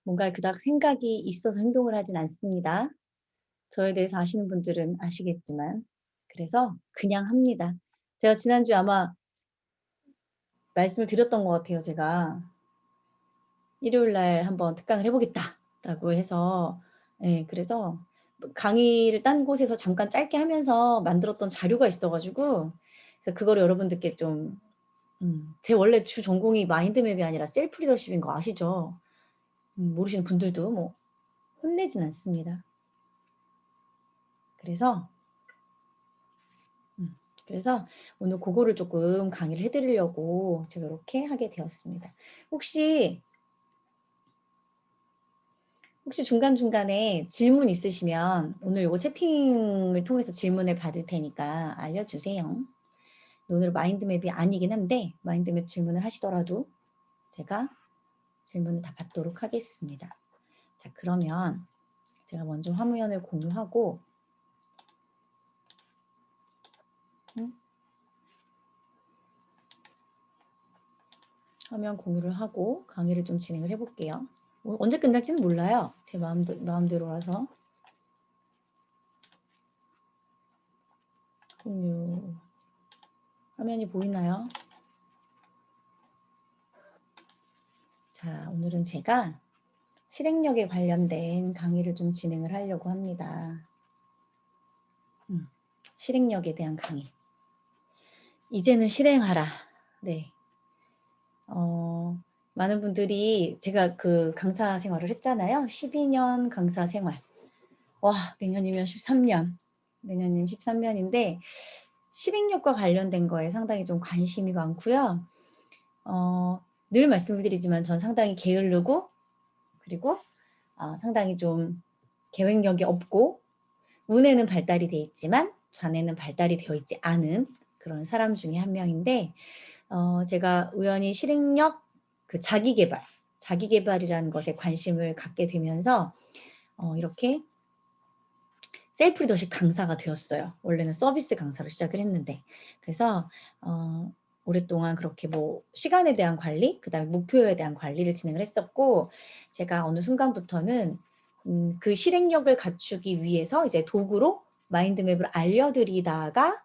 뭔가 그닥 생각이 있어서 행동을 하진 않습니다. 저에 대해서 아시는 분들은 아시겠지만. 그래서 그냥 합니다. 제가 지난주에 아마 말씀을 드렸던 것 같아요. 제가 일요일 날 한번 특강을 해 보겠다라고 해서 예 그래서 강의를 딴 곳에서 잠깐 짧게 하면서 만들었던 자료가 있어 가지고 그래서 그거를 여러분들께 좀 제 원래 주 전공이 마인드맵이 아니라 셀프 리더십인 거 아시죠? 모르시는 분들도 뭐 혼내진 않습니다. 그래서 그래서 오늘 고거를 쪼끔 강의를 해 드리려고 제가 이렇게 하게 되었습니다. 혹시 중간중간에 질문 있으시면 오늘 요거 채팅을 통해서 질문을 받을 테니까 알려주세요. 오늘 마인드맵이 아니긴 한데 마인드맵 질문을 하시더라도 제가 질문을 다 받도록 하겠습니다. 자, 그러면 제가 먼저 화면을 공유하고 화면 공유를 하고 강의를 좀 진행을 해 볼게요. 언제 끝날지는 몰라요. 제 마음대로라서. 공유. 화면이 보이나요? 자, 오늘은 제가 실행력에 관련된 강의를 좀 진행을 하려고 합니다. 실행력에 대한 강의. 이제는 실행하라. 네. 많은 분들이 제가 그 강사 생활을 했잖아요. 12년 강사 생활. 와, 내년이면 13년. 내년이면 13년인데 실행력과 관련된 거에 상당히 좀 관심이 많고요. 늘 말씀을 드리지만 전 상당히 게으르고 그리고 상당히 좀 계획력이 없고 운에는 발달이 되어 있지만 좌뇌는 발달이 되어 있지 않은 그런 사람 중에 한 명인데 제가 우연히 실행력, 그 자기계발이라는 것에 관심을 갖게 되면서 이렇게 셀프 리더십 강사가 되었어요. 원래는 서비스 강사로 시작을 했는데. 그래서 오랫동안 그렇게 뭐 시간에 대한 관리, 그다음에 목표에 대한 관리를 진행을 했었고 제가 어느 순간부터는 그 실행력을 갖추기 위해서 이제 도구로 마인드맵을 알려드리다가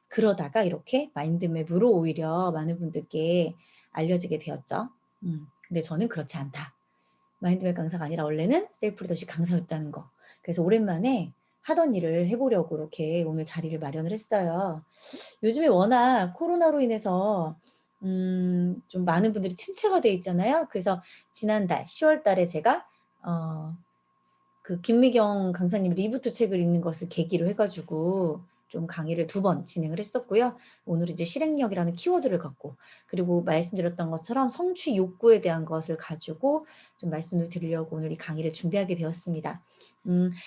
그러다가 이렇게 마인드맵으로 오히려 많은 분들께 알려지게 되었죠. 근데 저는 그렇지 않다. 마인드맵 강사가 아니라 원래는 셀프 리더십 강사였다는 거. 그래서 오랜만에 하던 일을 해보려고 이렇게 오늘 자리를 마련을 했어요. 요즘에 워낙 코로나로 인해서 좀 많은 분들이 침체가 돼 있잖아요. 그래서 지난달 10월 달에 제가 그 김미경 강사님 리부트 책을 읽는 것을 계기로 해가지고 좀 강의를 2번 진행을 했었고요. 오늘 이제 실행력이라는 키워드를 갖고 그리고 말씀드렸던 것처럼 성취 욕구에 대한 것을 가지고 좀 말씀을 드리려고 오늘 이 강의를 준비하게 되었습니다.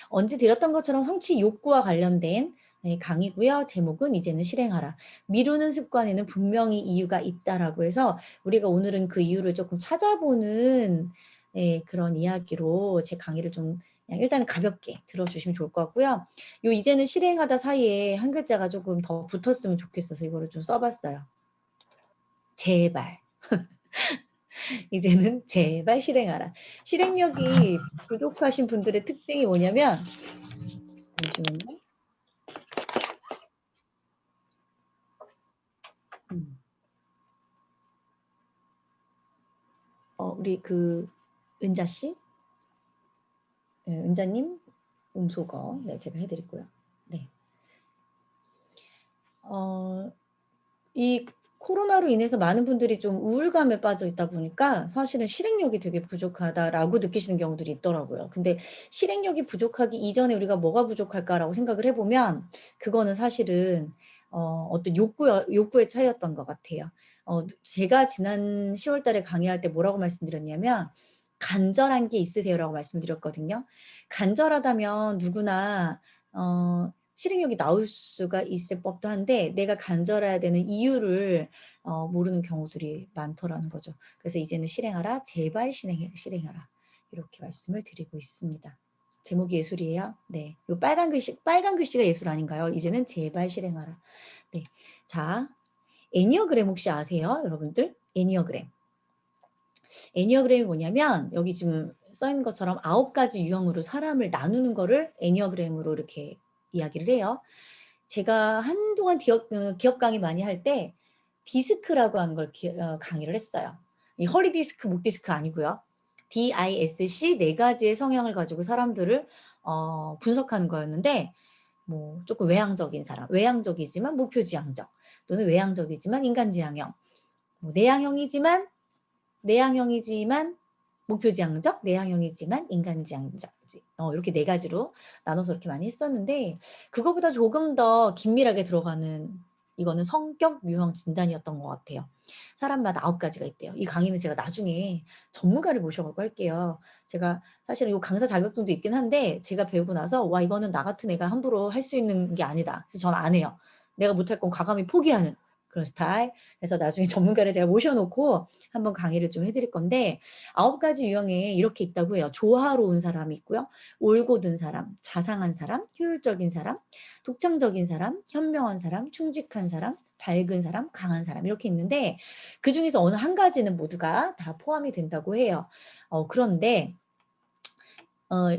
언제 드렸던 것처럼 성취 욕구와 관련된 강의고요. 제목은 이제는 실행하라. 미루는 습관에는 분명히 이유가 있다라고 해서 우리가 오늘은 그 이유를 조금 찾아보는 그런 이야기로 제 강의를 좀 그냥 일단 가볍게 들어주시면 좋을 것 같고요. 요 이제는 실행하다 사이에 한 글자가 조금 더 붙었으면 좋겠어서 이거를 좀 써봤어요. 제발. 이제는 제발 실행하라. 실행력이 부족하신 분들의 특징이 뭐냐면 잠시만요. 우리 그 은자 씨, 네, 은자님 음소거, 네 제가 해드리고요. 네. 이 코로나로 인해서 많은 분들이 좀 우울감에 빠져 있다 보니까 사실은 실행력이 되게 부족하다라고 느끼시는 경우들이 있더라고요. 근데 실행력이 부족하기 이전에 우리가 뭐가 부족할까라고 생각을 해보면 그거는 사실은 어떤 욕구의 차이였던 것 같아요. 제가 지난 10월 달에 강의할 때 뭐라고 말씀드렸냐면 간절한 게 있으세요라고 말씀드렸거든요. 간절하다면 누구나 실행력이 나올 수가 있을 법도 한데 내가 간절해야 되는 이유를 모르는 경우들이 많더라는 거죠. 그래서 이제는 실행하라. 제발 실행하라. 이렇게 말씀을 드리고 있습니다. 제목이 예술이에요. 네. 요 빨간 글씨가 예술 아닌가요? 이제는 제발 실행하라. 네. 자, 애니어그램 혹시 아세요? 여러분들? 애니어그램. 애니어그램이 뭐냐면 여기 지금 써 있는 것처럼 9가지 유형으로 사람을 나누는 거를 애니어그램으로 이렇게 이야기를 해요. 제가 한동안 기업 강의 많이 할 때 디스크라고 하는 걸 강의를 했어요. 이 허리 디스크, 목 디스크 아니고요. DISC 4가지의 성향을 가지고 사람들을 분석하는 거였는데 뭐 조금 외향적인 사람, 외향적이지만 목표지향적, 또는 외향적이지만 인간지향형, 뭐 내향형이지만 목표지향적, 내향형이지만 인간지향적, 이렇게 4가지로 나눠서 이렇게 많이 했었는데 그거보다 조금 더 긴밀하게 들어가는 이거는 성격 유형 진단이었던 것 같아요. 사람마다 9가지가 있대요. 이 강의는 제가 나중에 전문가를 모셔가고 할게요. 제가 사실은 이 강사 자격증도 있긴 한데 제가 배우고 나서 와 이거는 나 같은 애가 함부로 할 수 있는 게 아니다. 그래서 저는 안 해요. 내가 못할 건 과감히 포기하는 그런 스타일. 그래서 나중에 전문가를 제가 모셔놓고 한번 강의를 좀 해드릴 건데 9가지 유형에 이렇게 있다고 해요. 조화로운 사람이 있고요. 올곧은 사람, 자상한 사람, 효율적인 사람, 독창적인 사람, 현명한 사람, 충직한 사람, 밝은 사람, 강한 사람 이렇게 있는데 그중에서 어느 한 가지는 모두가 다 포함이 된다고 해요. 그런데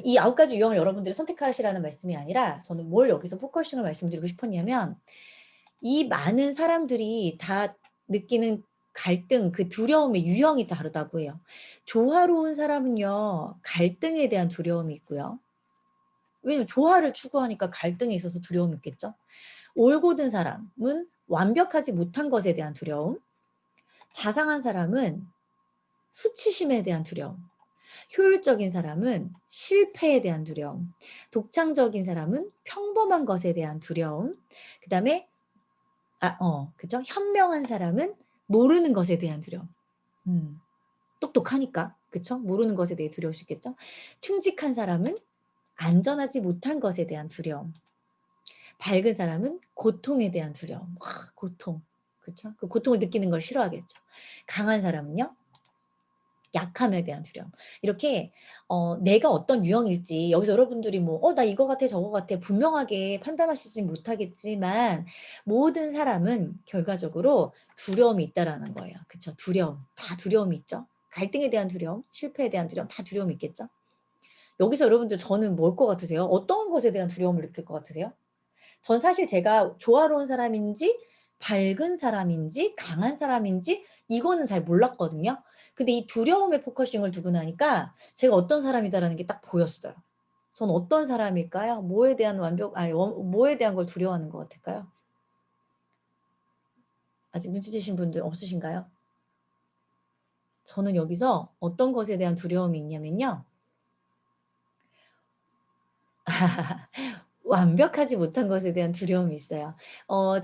이 9가지 유형을 여러분들이 선택하시라는 말씀이 아니라 저는 뭘 여기서 포커싱을 말씀드리고 싶었냐면 이 많은 사람들이 다 느끼는 갈등, 그 두려움의 유형이 다르다고 해요. 조화로운 사람은요, 갈등에 대한 두려움이 있고요. 왜냐면 조화를 추구하니까 갈등에 있어서 두려움이 있겠죠. 올곧은 사람은 완벽하지 못한 것에 대한 두려움, 자상한 사람은 수치심에 대한 두려움, 효율적인 사람은 실패에 대한 두려움, 독창적인 사람은 평범한 것에 대한 두려움, 그 다음에 그죠? 현명한 사람은 모르는 것에 대한 두려움. 똑똑하니까, 그쵸? 모르는 것에 대해 두려울 수 있겠죠? 충직한 사람은 안전하지 못한 것에 대한 두려움. 밝은 사람은 고통에 대한 두려움. 고통. 그쵸? 그 고통을 느끼는 걸 싫어하겠죠. 강한 사람은요? 약함에 대한 두려움. 이렇게 내가 어떤 유형일지 여기서 여러분들이 뭐 나 이거 같아 저거 같아 분명하게 판단하시지 못하겠지만 모든 사람은 결과적으로 두려움이 있다라는 거예요. 그쵸? 두려움. 다 두려움이 있죠. 갈등에 대한 두려움, 실패에 대한 두려움 다 두려움이 있겠죠. 여기서 여러분들 저는 뭘 것 같으세요? 어떤 것에 대한 두려움을 느낄 것 같으세요? 전 사실 제가 조화로운 사람인지 밝은 사람인지 강한 사람인지 이거는 잘 몰랐거든요. 근데 이 두려움에 포커싱을 두고 나니까 제가 어떤 사람이다라는 게 딱 보였어요. 전 어떤 사람일까요? 뭐에 대한 뭐에 대한 걸 두려워하는 것 같을까요? 아직 눈치채신 분들 없으신가요? 저는 여기서 어떤 것에 대한 두려움이 있냐면요. 완벽하지 못한 것에 대한 두려움이 있어요.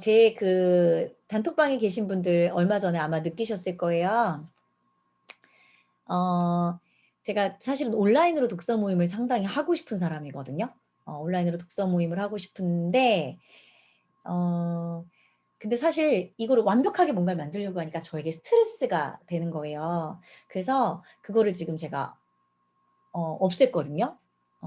제 그 단톡방에 계신 분들 얼마 전에 아마 느끼셨을 거예요. 제가 사실은 온라인으로 독서 모임을 상당히 하고 싶은 사람이거든요. 온라인으로 독서 모임을 하고 싶은데 근데 사실 이거를 완벽하게 뭔가를 만들려고 하니까 저에게 스트레스가 되는 거예요. 그래서 그거를 지금 제가 없앴거든요.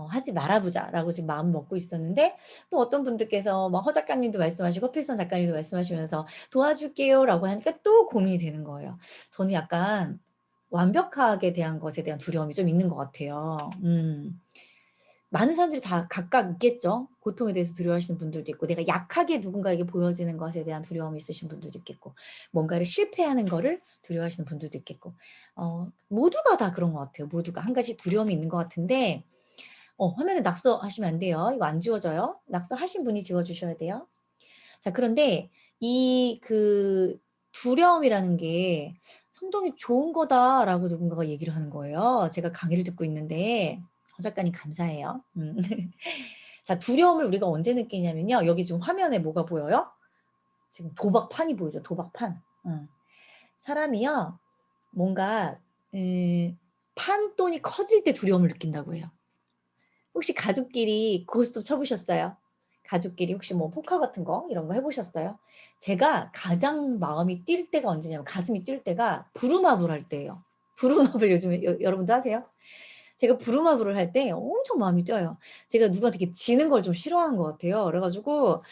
하지 말아보자라고 지금 마음 먹고 있었는데 또 어떤 분들께서 뭐 허 작가님도 말씀하시고 허필선 작가님도 말씀하시면서 도와줄게요라고 하니까 또 고민이 되는 거예요. 저는 약간 완벽하게 대한 것에 대한 두려움이 좀 있는 것 같아요. 많은 사람들이 다 각각 있겠죠. 고통에 대해서 두려워하시는 분들도 있고 내가 약하게 누군가에게 보여지는 것에 대한 두려움이 있으신 분들도 있겠고 뭔가를 실패하는 거를 두려워하시는 분들도 있겠고 모두가 다 그런 것 같아요. 모두가 한 가지 두려움이 있는 것 같은데 화면에 낙서하시면 안 돼요. 이거 안 지워져요. 낙서하신 분이 지워주셔야 돼요. 자, 그런데 이 두려움이라는 게 상당히 좋은 거다라고 누군가가 얘기를 하는 거예요. 제가 강의를 듣고 있는데 허 작가님 감사해요. 자, 두려움을 우리가 언제 느끼냐면요. 여기 지금 화면에 뭐가 보여요? 지금 도박판이 보이죠. 도박판. 사람이요. 뭔가 판돈이 커질 때 두려움을 느낀다고 해요. 혹시 가족끼리 고스톱 쳐보셨어요? 가족끼리 혹시 뭐 포커 같은 거 이런 거 해보셨어요? 제가 가장 마음이 뛸 때가 언제냐면 가슴이 뛸 때가 부루마블 할 때예요. 부루마블 요즘에 여러분도 하세요? 제가 부루마블을 할 때 엄청 마음이 뛰어요. 제가 누가 되게 지는 걸 좀 싫어하는 것 같아요. 그래가지고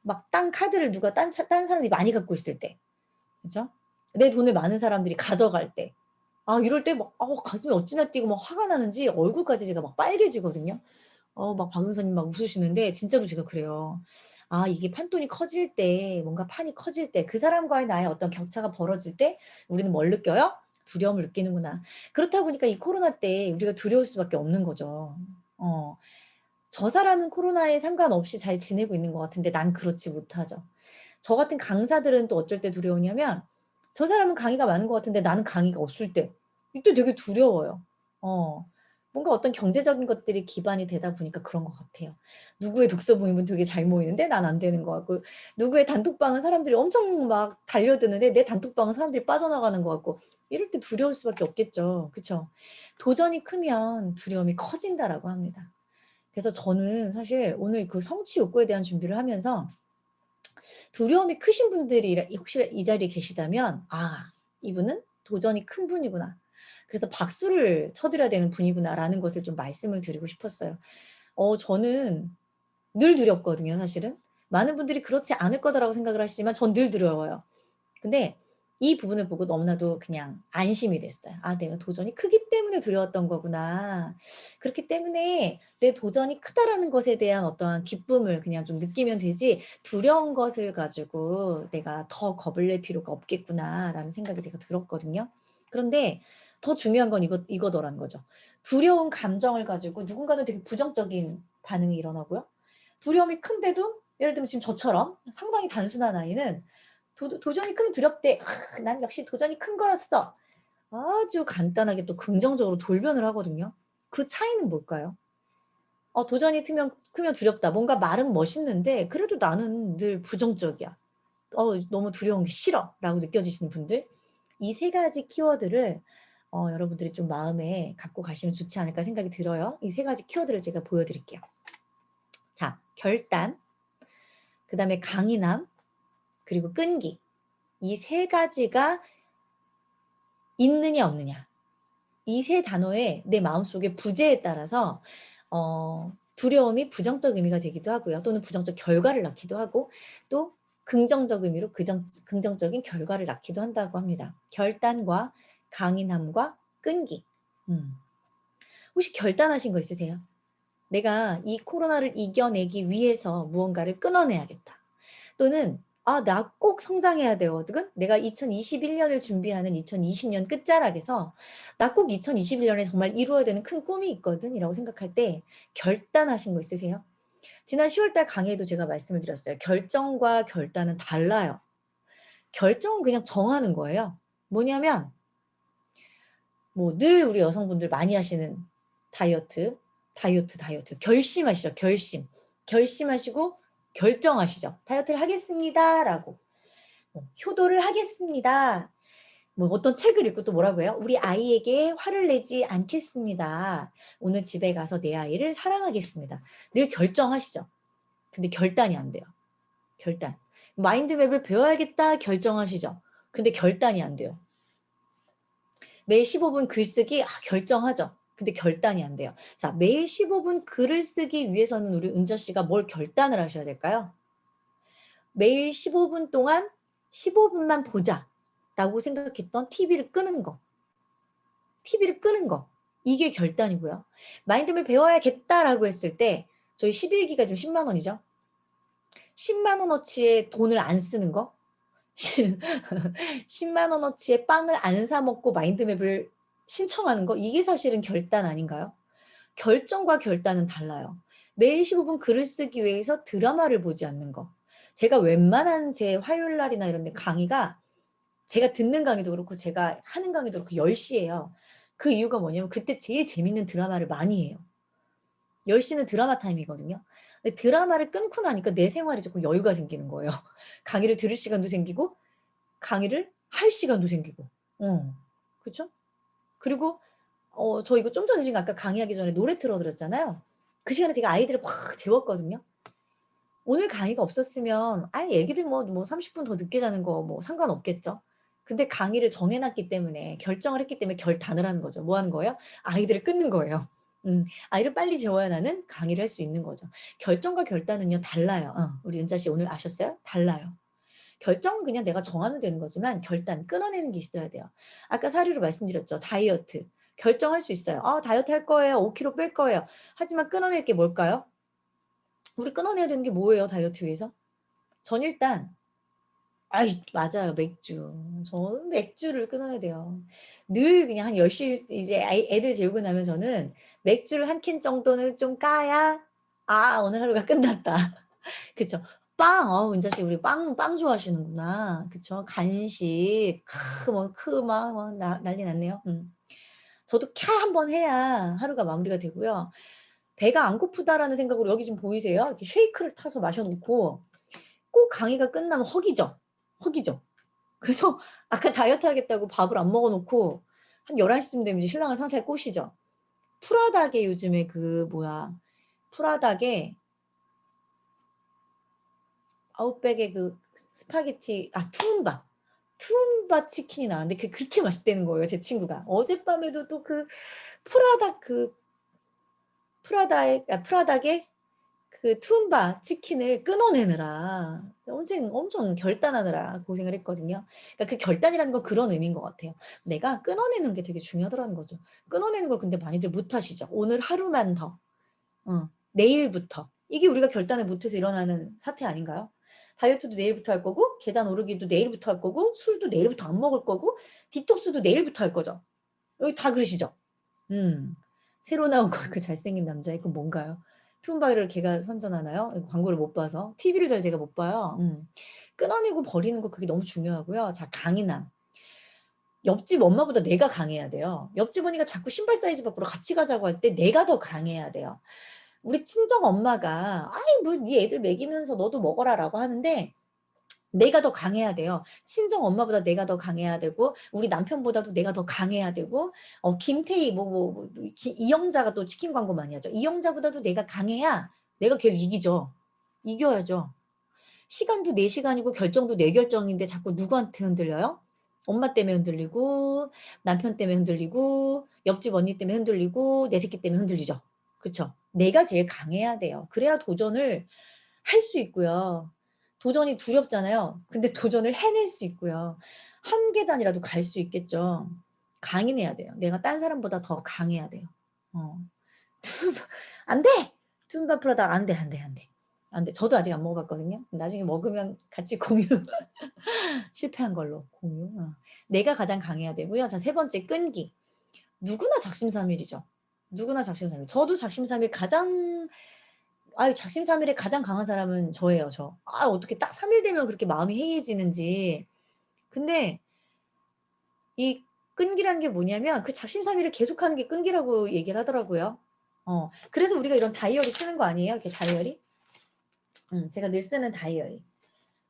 막 딴 카드를 누가 딴 사람이 많이 갖고 있을 때, 그죠? 내 돈을 많은 사람들이 가져갈 때, 이럴 때 막 가슴이 어찌나 뛰고 막 화가 나는지 얼굴까지 제가 막 빨개지거든요. 막 박은서님 막 웃으시는데 진짜로 제가 그래요. 이게 판돈이 커질 때, 뭔가 판이 커질 때, 그 사람과의 나의 어떤 격차가 벌어질 때 우리는 뭘 느껴요? 두려움을 느끼는구나. 그렇다 보니까 이 코로나 때 우리가 두려울 수밖에 없는 거죠. 저 사람은 코로나에 상관없이 잘 지내고 있는 것 같은데 난 그렇지 못하죠. 저 같은 강사들은 또 어쩔 때 두려우냐면 저 사람은 강의가 많은 것 같은데 나는 강의가 없을 때 이때 되게 두려워요. 뭔가 어떤 경제적인 것들이 기반이 되다 보니까 그런 것 같아요. 누구의 독서 모임은 되게 잘 모이는데 난 안 되는 것 같고 누구의 단톡방은 사람들이 엄청 막 달려드는데 내 단톡방은 사람들이 빠져나가는 것 같고 이럴 때 두려울 수밖에 없겠죠. 그쵸? 도전이 크면 두려움이 커진다라고 합니다. 그래서 저는 사실 오늘 그 성취 욕구에 대한 준비를 하면서 두려움이 크신 분들이 혹시 이 자리에 계시다면 이분은 도전이 큰 분이구나. 그래서 박수를 쳐드려야 되는 분이구나라는 것을 좀 말씀을 드리고 싶었어요. 저는 늘 두렵거든요, 사실은. 많은 분들이 그렇지 않을 거다라고 생각을 하시지만 전 늘 두려워요. 근데 이 부분을 보고 너무나도 그냥 안심이 됐어요. 내가 도전이 크기 때문에 두려웠던 거구나. 그렇기 때문에 내 도전이 크다라는 것에 대한 어떠한 기쁨을 그냥 좀 느끼면 되지 두려운 것을 가지고 내가 더 겁을 낼 필요가 없겠구나라는 생각이 제가 들었거든요. 그런데 더 중요한 건 이거더라는 거죠. 두려운 감정을 가지고 누군가는 되게 부정적인 반응이 일어나고요. 두려움이 큰데도 예를 들면 지금 저처럼 상당히 단순한 아이는 도전이 크면 두렵대. 난 역시 도전이 큰 거였어. 아주 간단하게 또 긍정적으로 돌변을 하거든요. 그 차이는 뭘까요? 도전이 크면 두렵다. 뭔가 말은 멋있는데 그래도 나는 늘 부정적이야. 너무 두려운 게 싫어. 라고 느껴지시는 분들. 이 세 가지 키워드를 여러분들이 좀 마음에 갖고 가시면 좋지 않을까 생각이 들어요. 이 세 가지 키워드를 제가 보여드릴게요. 자, 결단, 그 다음에 강인함, 그리고 끈기. 이 세 가지가 있느냐 없느냐. 이 세 단어의 내 마음속의 부재에 따라서 두려움이 부정적 의미가 되기도 하고요. 또는 부정적 결과를 낳기도 하고 또 긍정적 의미로 긍정적인 결과를 낳기도 한다고 합니다. 결단과 강인함과 끈기. 혹시 결단하신 거 있으세요? 내가 이 코로나를 이겨내기 위해서 무언가를 끊어내야겠다. 또는 나 꼭 성장해야 되거든. 내가 2021년을 준비하는 2020년 끝자락에서 나 꼭 2021년에 정말 이루어야 되는 큰 꿈이 있거든 이라고 생각할 때 결단하신 거 있으세요? 지난 10월달 강의에도 제가 말씀을 드렸어요. 결정과 결단은 달라요. 결정은 그냥 정하는 거예요. 뭐냐면 늘 우리 여성분들 많이 하시는 다이어트. 결심하시죠. 결심하시고 결정하시죠. 다이어트를 하겠습니다. 라고. 효도를 하겠습니다. 어떤 책을 읽고 또 뭐라고 해요? 우리 아이에게 화를 내지 않겠습니다. 오늘 집에 가서 내 아이를 사랑하겠습니다. 늘 결정하시죠. 근데 결단이 안 돼요. 결단. 마인드맵을 배워야겠다 결정하시죠. 근데 결단이 안 돼요. 매일 15분 글쓰기 결정하죠. 근데 결단이 안 돼요. 자, 매일 15분 글을 쓰기 위해서는 우리 은저 씨가 뭘 결단을 하셔야 될까요? 매일 15분 동안 15분만 보자 라고 생각했던 TV를 끄는 거. 이게 결단이고요. 마인드맵 배워야겠다라고 했을 때 저희 11기가 지금 10만 원이죠. 10만 원어치의 돈을 안 쓰는 거. 10만 원어치의 빵을 안 사 먹고 마인드맵을 신청하는 거. 이게 사실은 결단 아닌가요? 결정과 결단은 달라요. 매일 15분 글을 쓰기 위해서 드라마를 보지 않는 거. 제가 웬만한 제 화요일 날이나 이런 데 강의가 제가 듣는 강의도 그렇고 제가 하는 강의도 그렇고 10시예요. 그 이유가 뭐냐면 그때 제일 재밌는 드라마를 많이 해요. 10시는 드라마 타임이거든요. 근데 드라마를 끊고 나니까 내 생활이 조금 여유가 생기는 거예요. 강의를 들을 시간도 생기고 강의를 할 시간도 생기고. 그쵸? 그리고 저 이거 좀 전에 지금 아까 강의하기 전에 노래 틀어드렸잖아요. 그 시간에 제가 아이들을 막 재웠거든요. 오늘 강의가 없었으면 애기들 뭐 30분 더 늦게 자는 거 뭐 상관없겠죠. 근데 강의를 정해놨기 때문에 결정을 했기 때문에 결단을 하는 거죠. 뭐 하는 거예요? 아이들을 끊는 거예요. 아이를 빨리 재워야 나는 강의를 할 수 있는 거죠. 결정과 결단은요 달라요. 우리 은자 씨 오늘 아셨어요? 달라요. 결정은 그냥 내가 정하면 되는 거지만 결단, 끊어내는 게 있어야 돼요. 아까 사례로 말씀드렸죠. 다이어트. 결정할 수 있어요. 다이어트 할 거예요. 5kg 뺄 거예요. 하지만 끊어낼 게 뭘까요? 우리 끊어내야 되는 게 뭐예요? 다이어트 위해서? 전 일단 맞아요. 맥주. 저는 맥주를 끊어야 돼요. 늘 그냥 한 10시 이제 애들 재우고 나면 저는 맥주를 한 캔 정도는 좀 까야 오늘 하루가 끝났다. 그쵸. 은자 씨 우리 빵 좋아하시는구나. 그쵸. 간식 막 난리 났네요. 저도 캬 한번 해야 하루가 마무리가 되고요. 배가 안 고프다라는 생각으로 여기 지금 보이세요? 이렇게 쉐이크를 타서 마셔놓고 꼭 강의가 끝나면 허기져. 그래서 아까 다이어트 하겠다고 밥을 안 먹어놓고 한 11시쯤 되면 이제 신랑을 상사에 꼬시죠. 프라닭에 요즘에 프라닭에 아웃백의 그 스파게티 투움바 치킨이 나왔는데 그게 그렇게 맛있다는 거예요. 제 친구가. 어젯밤에도 또 그 프라닭의 그 투움바 치킨을 끊어내느라 엄청 결단하느라 고생을 했거든요. 그러니까 그 결단이라는 건 그런 의미인 것 같아요. 내가 끊어내는 게 되게 중요하더라는 거죠. 끊어내는 걸 근데 많이들 못하시죠. 오늘 하루만 더. 내일부터. 이게 우리가 결단을 못해서 일어나는 사태 아닌가요? 다이어트도 내일부터 할 거고 계단 오르기도 내일부터 할 거고 술도 내일부터 안 먹을 거고 디톡스도 내일부터 할 거죠. 여기 다 그러시죠? 새로 나온 거 그 잘생긴 남자 이거 뭔가요? 투움바를 걔가 선전하나요? 광고를 못 봐서 TV를 잘 제가 못 봐요. 끊어내고 버리는 거 그게 너무 중요하고요. 자, 강인함. 옆집 엄마보다 내가 강해야 돼요. 옆집 언니가 자꾸 신발 사이즈 밖으로 같이 가자고 할 때 내가 더 강해야 돼요. 우리 친정 엄마가 네 애들 먹이면서 너도 먹어라라고 하는데 내가 더 강해야 돼요. 친정 엄마보다 내가 더 강해야 되고 우리 남편보다도 내가 더 강해야 되고 김태희 이영자가 또 치킨 광고 많이 하죠. 이영자보다도 내가 강해야 내가 걔를 이기죠. 이겨야죠. 시간도 4시간이고 결정도 4결정인데 자꾸 누구한테 흔들려요? 엄마 때문에 흔들리고 남편 때문에 흔들리고 옆집 언니 때문에 흔들리고 내 새끼 때문에 흔들리죠. 그쵸? 내가 제일 강해야 돼요. 그래야 도전을 할 수 있고요. 도전이 두렵잖아요. 근데 도전을 해낼 수 있고요. 한 계단이라도 갈 수 있겠죠. 강인해야 돼요. 내가 딴 사람보다 더 강해야 돼요. 안 돼! 툰바 프라다 안 돼. 안 돼. 저도 아직 안 먹어봤거든요. 나중에 먹으면 같이 공유. 실패한 걸로 공유. 내가 가장 강해야 되고요. 자, 3번째 끈기. 누구나 작심삼일이죠. 누구나 작심삼일. 저도 작심삼일 작심삼일에 가장 강한 사람은 저예요, 저. 어떻게 딱 3일 되면 그렇게 마음이 해이해지는지. 근데 이 끈기라는 게 뭐냐면 그 작심삼일을 계속하는 게 끈기라고 얘기를 하더라고요. 그래서 우리가 이런 다이어리 쓰는 거 아니에요? 이렇게 다이어리? 제가 늘 쓰는 다이어리.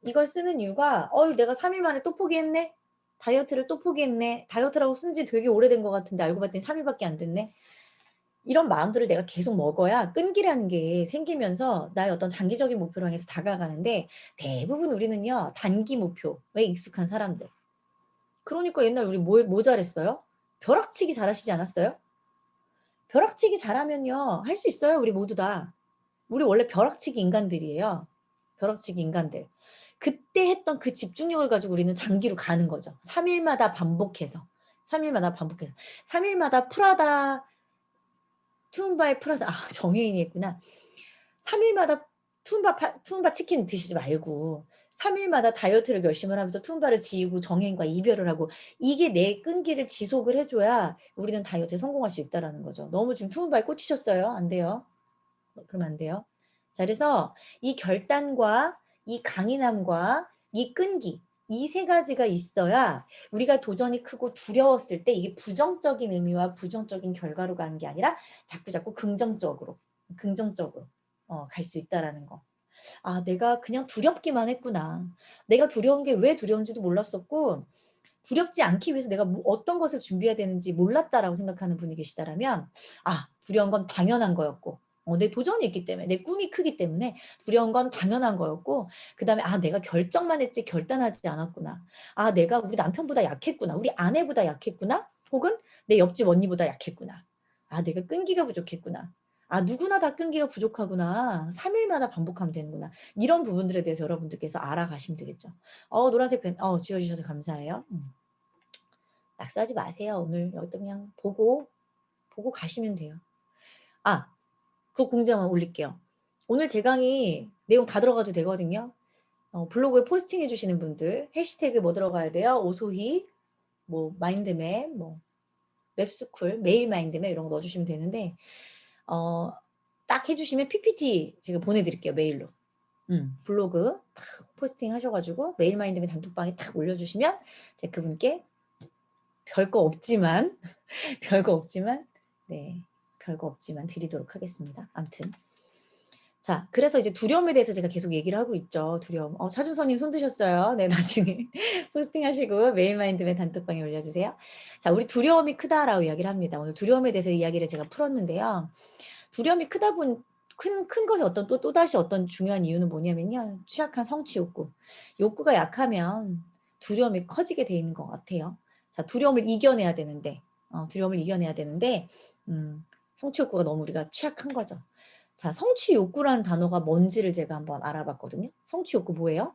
이걸 쓰는 이유가 내가 3일 만에 또 포기했네? 다이어트를 또 포기했네? 다이어트라고 쓴 지 되게 오래된 것 같은데 알고 봤더니 3일밖에 안 됐네? 이런 마음들을 내가 계속 먹어야 끈기라는 게 생기면서 나의 어떤 장기적인 목표를 향해서 다가가는데 대부분 우리는요 단기 목표에 익숙한 사람들. 그러니까 옛날 우리 뭐 잘했어요? 벼락치기 잘하시지 않았어요? 벼락치기 잘하면요 할 수 있어요. 우리 모두 다. 우리 원래 벼락치기 인간들이에요. 벼락치기 인간들. 그때 했던 그 집중력을 가지고 우리는 장기로 가는 거죠. 3일마다 반복해서. 3일마다 투움바의 프라다. 정혜인이 했구나. 3일마다 투움바 치킨 드시지 말고 3일마다 다이어트를 결심을 하면서 투움바를 지우고 정혜인과 이별을 하고 이게 내 끈기를 지속을 해줘야 우리는 다이어트에 성공할 수 있다는 거죠. 너무 지금 투움바에 꽂히셨어요? 안 돼요. 그러면 안 돼요. 자, 그래서 이 결단과 이 강인함과 이 끈기 이 3가지가 있어야 우리가 도전이 크고 두려웠을 때 이게 부정적인 의미와 부정적인 결과로 가는 게 아니라 자꾸 긍정적으로 갈 수 있다라는 거. 내가 그냥 두렵기만 했구나. 내가 두려운 게 왜 두려운지도 몰랐었고 두렵지 않기 위해서 내가 어떤 것을 준비해야 되는지 몰랐다라고 생각하는 분이 계시다라면 두려운 건 당연한 거였고 내 도전이 있기 때문에 내 꿈이 크기 때문에 두려운 건 당연한 거였고 그다음에 내가 결정만 했지 결단하지 않았구나. 내가 우리 남편보다 약했구나. 우리 아내보다 약했구나. 혹은 내 옆집 언니보다 약했구나. 내가 끈기가 부족했구나. 아, 누구나 다 끈기가 부족하구나. 3일마다 반복하면 되는구나. 이런 부분들에 대해서 여러분들께서 알아가시면 되겠죠. 노란색 펜, 지워주셔서 감사해요. 낙서하지 마세요. 오늘 어떤 그냥 보고 가시면 돼요. 아, 그 공지만 올릴게요. 오늘 제 강의 내용 다 들어가도 되거든요. 블로그에 포스팅 해주시는 분들 해시태그 뭐 들어가야 돼요? 오소희, 뭐 마인드맵, 뭐 웹스쿨, 메일 마인드맵 이런 거 넣어주시면 되는데 딱 해주시면 PPT 제가 보내드릴게요. 메일로. 블로그 탁 포스팅 하셔가지고 메일 마인드맵 단톡방에 탁 올려주시면 제가 그분께 별거 없지만 별거 없지만 네, 별거 없지만 드리도록 하겠습니다. 아무튼 자, 그래서 이제 두려움에 대해서 제가 계속 얘기를 하고 있죠. 두려움. 차준서님 손 드셨어요. 네, 나중에 포스팅하시고 메일 마인드맵 단톡방에 올려주세요. 자, 우리 두려움이 크다라고 이야기를 합니다. 오늘 두려움에 대해서 이야기를 제가 풀었는데요. 두려움이 크다 본 큰 것이 어떤 또다시 어떤 중요한 이유는 뭐냐면요. 취약한 성취 욕구. 욕구가 약하면 두려움이 커지게 돼 있는 것 같아요. 자, 두려움을 이겨내야 되는데 성취 욕구가 너무 우리가 취약한 거죠. 자, 성취 욕구라는 단어가 뭔지를 제가 한번 알아봤거든요. 성취 욕구 뭐예요?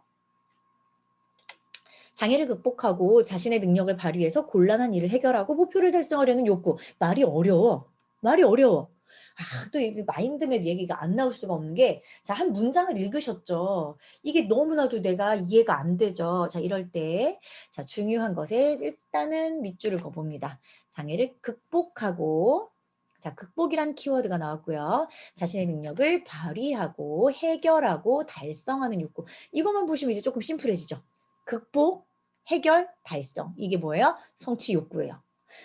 장애를 극복하고 자신의 능력을 발휘해서 곤란한 일을 해결하고 목표를 달성하려는 욕구. 말이 어려워. 또 이 마인드맵 얘기가 안 나올 수가 없는 게, 자, 한 문장을 읽으셨죠. 이게 너무나도 내가 이해가 안 되죠. 자, 이럴 때, 자, 중요한 것에 일단은 밑줄을 그어봅니다. 장애를 극복하고, 자, 극복이란 키워드가 나왔고요. 자신의 능력을 발휘하고, 해결하고, 달성하는 욕구. 이것만 보시면 이제 조금 심플해지죠. 극복, 해결, 달성. 이게 뭐예요? 성취 욕구예요.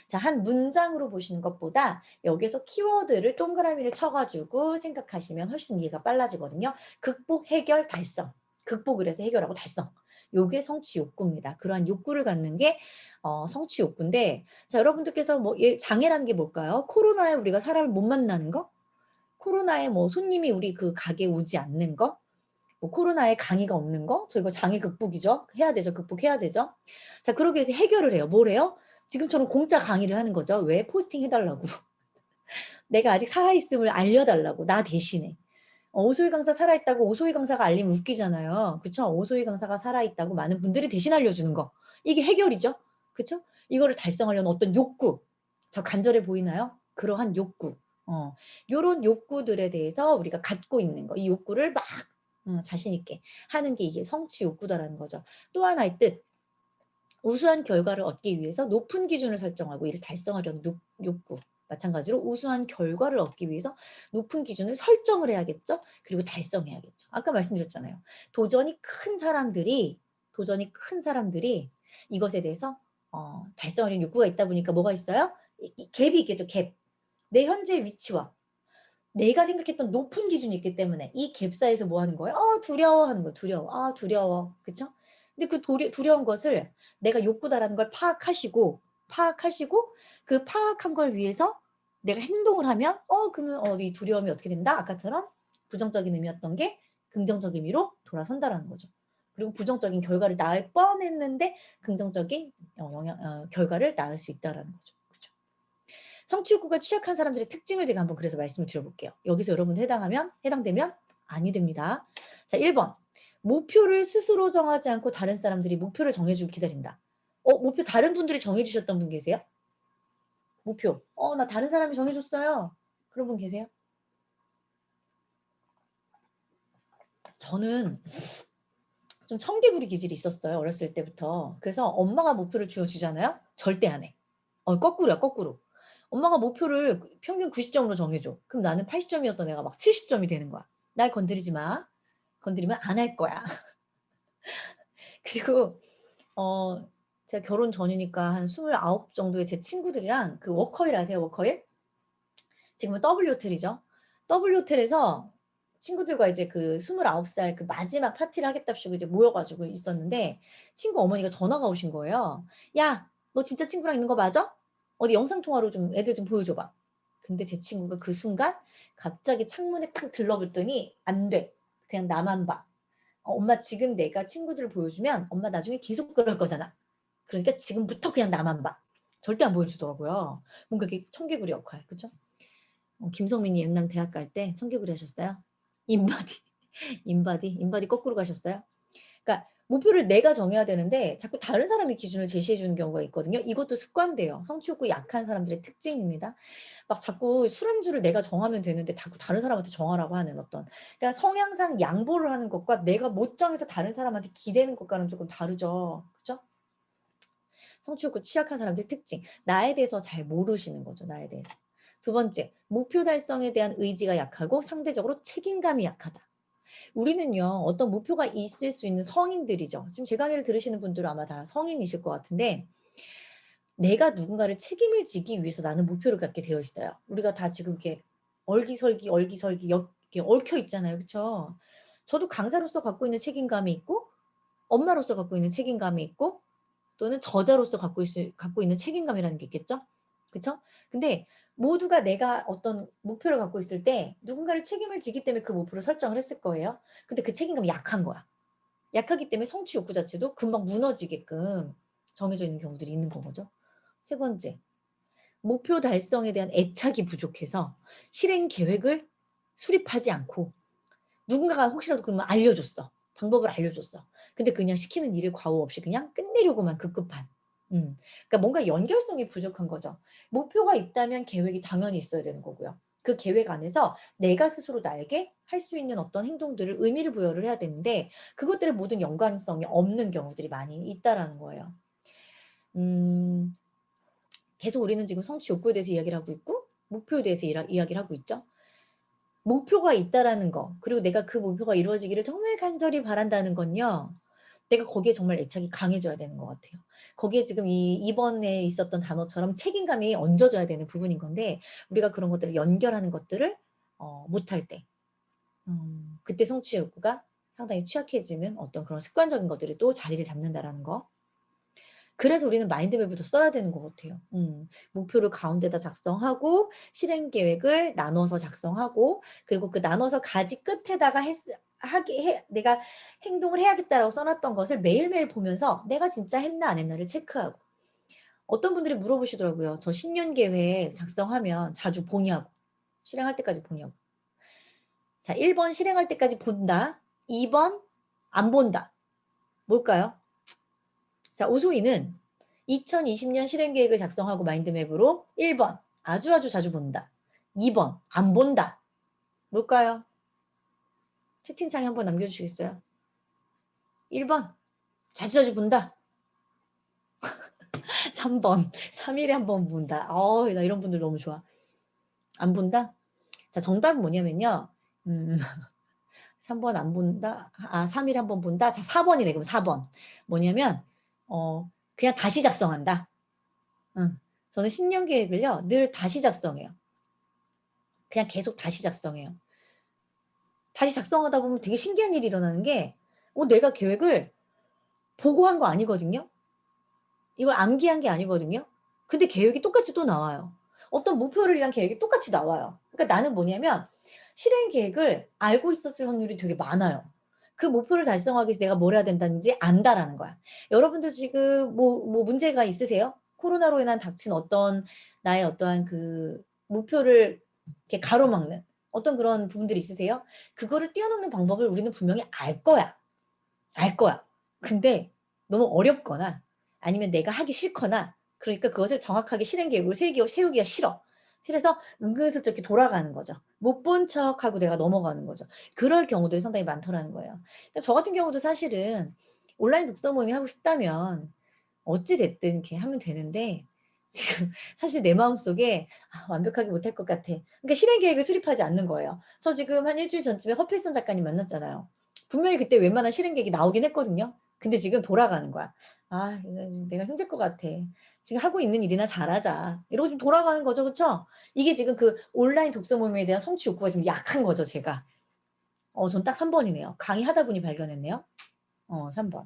자, 한 문장으로 보시는 것보다 여기서 키워드를 동그라미를 쳐가지고 생각하시면 훨씬 이해가 빨라지거든요. 극복, 해결, 달성. 극복을 해서 해결하고 달성. 요게 성취 욕구입니다. 그러한 욕구를 갖는 게 성취 욕구인데, 자, 여러분들께서 장애라는 게 뭘까요? 코로나에 우리가 사람을 못 만나는 거? 코로나에 손님이 우리 그 가게에 오지 않는 거? 코로나에 강의가 없는 거? 저 이거 장애 극복이죠. 해야 되죠. 극복해야 되죠. 자, 그러기 위해서 해결을 해요. 뭘 해요? 지금처럼 공짜 강의를 하는 거죠. 왜? 포스팅 해달라고. 내가 아직 살아있음을 알려달라고. 나 대신에. 오소희 강사 살아있다고 오소희 강사가 알리면 웃기잖아요. 그쵸? 오소희 강사가 살아있다고 많은 분들이 대신 알려주는 거. 이게 해결이죠. 그쵸? 이거를 달성하려는 어떤 욕구. 저 간절해 보이나요? 그러한 욕구. 요런 욕구들에 대해서 우리가 갖고 있는 거. 이 욕구를 막 자신 있게 하는 게 이게 성취 욕구다라는 거죠. 또 하나의 뜻. 우수한 결과를 얻기 위해서 높은 기준을 설정하고 이를 달성하려는 욕구. 마찬가지로 우수한 결과를 얻기 위해서 높은 기준을 설정을 해야겠죠. 그리고 달성해야겠죠. 아까 말씀드렸잖아요. 도전이 큰 사람들이 이것에 대해서 달성하려는 욕구가 있다 보니까 뭐가 있어요? 이 갭이 있겠죠. 갭. 내 현재 위치와 내가 생각했던 높은 기준이 있기 때문에 이 갭 사이에서 뭐 하는 거예요? 두려워하는 거예요. 두려워. 그쵸? 근데 그 두려운 것을 내가 욕구다라는 걸 파악하시고 그 파악한 걸 위해서 내가 행동을 하면 그러면 이 두려움이 어떻게 된다? 아까처럼 부정적인 의미였던 게 긍정적인 의미로 돌아선다라는 거죠. 그리고 부정적인 결과를 낳을 뻔했는데 긍정적인 결과를 낳을 수 있다라는 거죠. 그죠? 성취 욕구가 취약한 사람들의 특징을 제가 한번 그래서 말씀을 드려볼게요. 여기서 여러분 해당되면 아니 됩니다. 자, 1번. 목표를 스스로 정하지 않고 다른 사람들이 목표를 정해주고 기다린다. 목표 다른 분들이 정해주셨던 분 계세요? 목표. 나 다른 사람이 정해줬어요. 그런 분 계세요? 저는 좀 청개구리 기질이 있었어요. 어렸을 때부터. 그래서 엄마가 목표를 주어주잖아요. 절대 안 해. 거꾸로야, 거꾸로. 엄마가 목표를 평균 90점으로 정해줘. 그럼 나는 80점이었던 애가 막 70점이 되는 거야. 날 건드리지 마. 건드리면 안 할 거야. 그리고 제가 결혼 전이니까 한 29 정도의 제 친구들이랑 그 워커힐 아세요? 워커힐? 지금은 W호텔이죠. W호텔에서 친구들과 이제 그 29살 그 마지막 파티를 하겠답시고 이제 모여가지고 있었는데 친구 어머니가 전화가 오신 거예요. 야, 너 진짜 친구랑 있는 거 맞아? 어디 영상통화로 좀 애들 좀 보여줘봐. 근데 제 친구가 그 순간 갑자기 창문에 딱 들러붙더니 안 돼. 그냥 나만 봐. 엄마 지금 내가 친구들을 보여주면 엄마 나중에 계속 그럴 거잖아. 그러니까 지금부터 그냥 나만 봐. 절대 안 보여주더라고요. 뭔가 이게 청개구리 역할. 그죠? 김성민이 옛날 대학 갈 때 청개구리 하셨어요? 인바디, 인바디 거꾸로 가셨어요? 그러니까 목표를 내가 정해야 되는데 자꾸 다른 사람이 기준을 제시해 주는 경우가 있거든요. 이것도 습관돼요. 성취욕구 약한 사람들의 특징입니다. 막 자꾸 술안주를 내가 정하면 되는데 자꾸 다른 사람한테 정하라고 하는 어떤, 그러니까 성향상 양보를 하는 것과 내가 못 정해서 다른 사람한테 기대는 것과는 조금 다르죠. 그렇죠? 성취욕구 취약한 사람들의 특징. 나에 대해서 잘 모르시는 거죠. 나에 대해서. 두 번째, 목표 달성에 대한 의지가 약하고 상대적으로 책임감이 약하다. 우리는요, 어떤 목표가 있을 수 있는 성인들이죠. 지금 제 강의를 들으시는 분들은 아마 다 성인이실 것 같은데, 내가 누군가를 책임을 지기 위해서 나는 목표를 갖게 되어 있어요. 우리가 다 지금 이렇게 얼기설기 이렇게 얽혀 있잖아요. 그렇죠? 저도 강사로서 갖고 있는 책임감이 있고, 엄마로서 갖고 있는 책임감이 있고, 또는 저자로서 갖고 있는 책임감이라는 게 있겠죠? 그쵸? 근데 모두가 내가 어떤 목표를 갖고 있을 때 누군가를 책임을 지기 때문에 그 목표를 설정을 했을 거예요. 근데 그 책임감이 약한 거야. 약하기 때문에 성취 욕구 자체도 금방 무너지게끔 정해져 있는 경우들이 있는 거죠. 세 번째, 목표 달성에 대한 애착이 부족해서 실행 계획을 수립하지 않고 누군가가 혹시라도 그러면 알려줬어. 방법을 알려줬어. 근데 그냥 시키는 일을 과오 없이 그냥 끝내려고만 급급한. 그러니까 뭔가 연결성이 부족한 거죠. 목표가 있다면 계획이 당연히 있어야 되는 거고요. 그 계획 안에서 내가 스스로 나에게 할 수 있는 어떤 행동들을 의미를 부여를 해야 되는데 그것들의 모든 연관성이 없는 경우들이 많이 있다라는 거예요. 음, 계속 우리는 지금 성취 욕구에 대해서 이야기를 하고 있고 목표에 대해서 이야기를 하고 있죠. 목표가 있다라는 거, 그리고 내가 그 목표가 이루어지기를 정말 간절히 바란다는 건요. 내가 거기에 정말 애착이 강해져야 되는 것 같아요. 거기에 지금 이번에 있었던 단어처럼 책임감이 얹어져야 되는 부분인 건데 우리가 그런 것들을 연결하는 것들을 못할 때 그때 성취 욕구가 상당히 취약해지는 어떤 그런 습관적인 것들이 또 자리를 잡는다라는 거. 그래서 우리는 마인드맵을 더 써야 되는 것 같아요. 목표를 가운데다 작성하고 실행 계획을 나눠서 작성하고 그리고 그 나눠서 가지 끝에다가 내가 행동을 해야겠다라고 써놨던 것을 매일매일 보면서 내가 진짜 했나 안 했나를 체크하고 어떤 분들이 물어보시더라고요. 저 신년 계획 작성하면 자주 보냐고. 실행할 때까지 보냐고. 자, 1번 실행할 때까지 본다. 2번 안 본다. 뭘까요? 자, 오소희는 2020년 실행계획을 작성하고 마인드맵으로 1번 아주 자주 본다. 2번 안 본다. 뭘까요? 채팅창에 한번 남겨주시겠어요? 1번 자주 본다. 3번 3일에 한 번 본다. 나 이런 분들 너무 좋아. 안 본다? 자, 정답은 뭐냐면요. 3번 안 본다. 3일에 한 번 본다. 자, 4번이네. 그럼 4번. 뭐냐면 그냥 다시 작성한다. 저는 신년 계획을요. 늘 다시 작성해요. 그냥 계속 다시 작성해요. 다시 작성하다 보면 되게 신기한 일이 일어나는 게 내가 계획을 보고 한 거 아니거든요. 이걸 암기한 게 아니거든요. 근데 계획이 똑같이 또 나와요. 어떤 목표를 위한 계획이 똑같이 나와요. 그러니까 나는 뭐냐면 실행 계획을 알고 있었을 확률이 되게 많아요. 그 목표를 달성하기 위해서 내가 뭘 해야 된다는지 안다라는 거야. 여러분들 지금 뭐 문제가 있으세요? 코로나로 인한 닥친 어떤 나의 어떠한 그 목표를 이렇게 가로막는 어떤 그런 부분들이 있으세요? 그거를 뛰어넘는 방법을 우리는 분명히 알 거야. 알 거야. 근데 너무 어렵거나 아니면 내가 하기 싫거나 그러니까 그것을 정확하게 실행 계획을 세우기가 싫어. 그래서 은근슬쩍 이렇게 돌아가는 거죠. 못 본 척하고 내가 넘어가는 거죠. 그럴 경우들이 상당히 많더라는 거예요. 그러니까 저 같은 경우도 사실은 온라인 독서 모임이 하고 싶다면 어찌 됐든 이렇게 하면 되는데 지금 사실 내 마음속에 완벽하게 못할 것 같아. 그러니까 실행 계획을 수립하지 않는 거예요. 저 지금 한 일주일 전쯤에 허필선 작가님 만났잖아요. 분명히 그때 웬만한 실행 계획이 나오긴 했거든요. 근데 지금 돌아가는 거야. 이거 지금 내가 힘들 것 같아. 지금 하고 있는 일이나 잘하자. 이러고 지금 돌아가는 거죠. 그쵸? 이게 지금 그 온라인 독서 모임에 대한 성취 욕구가 지금 약한 거죠, 제가. 전 딱 3번이네요. 강의하다 보니 발견했네요. 3번.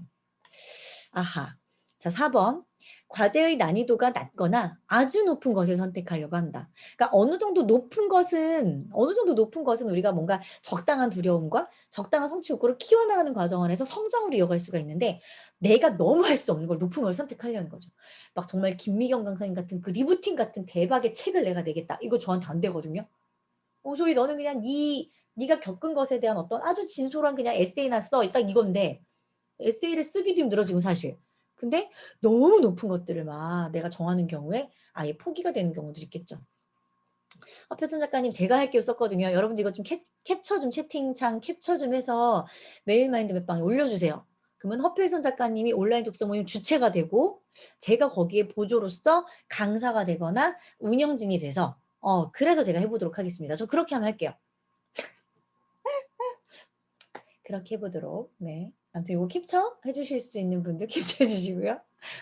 아하. 자, 4번. 과제의 난이도가 낮거나 아주 높은 것을 선택하려고 한다. 그러니까 어느 정도 높은 것은 우리가 뭔가 적당한 두려움과 적당한 성취 욕구를 키워나가는 과정 안에서 성장으로 이어갈 수가 있는데 내가 너무 할 수 없는 걸 높은 걸 선택하려는 거죠. 막 정말 김미경 강사님 같은 그 리부팅 같은 대박의 책을 내가 내겠다. 이거 저한테 안 되거든요. 소희 너는 그냥 네가 겪은 것에 대한 어떤 아주 진솔한 그냥 에세이나 써. 딱 이건데 에세이를 쓰기도 힘들어 지금 사실. 근데 너무 높은 것들을 막 내가 정하는 경우에 아예 포기가 되는 경우도 있겠죠. 허필선 작가님 제가 할게요 썼거든요. 여러분들 이거 좀 캡처 좀 채팅창 캡처 좀 해서 메일마인드 맵방에 올려주세요. 그러면 허필선 작가님이 온라인 독서 모임 주체가 되고 제가 거기에 보조로서 강사가 되거나 운영진이 돼서 그래서 제가 해보도록 하겠습니다. 저 그렇게 하면 할게요. 그렇게 해보도록. 네. 아무튼 이거 캡처 해주실 수 있는 분들 캡처해 주시고요.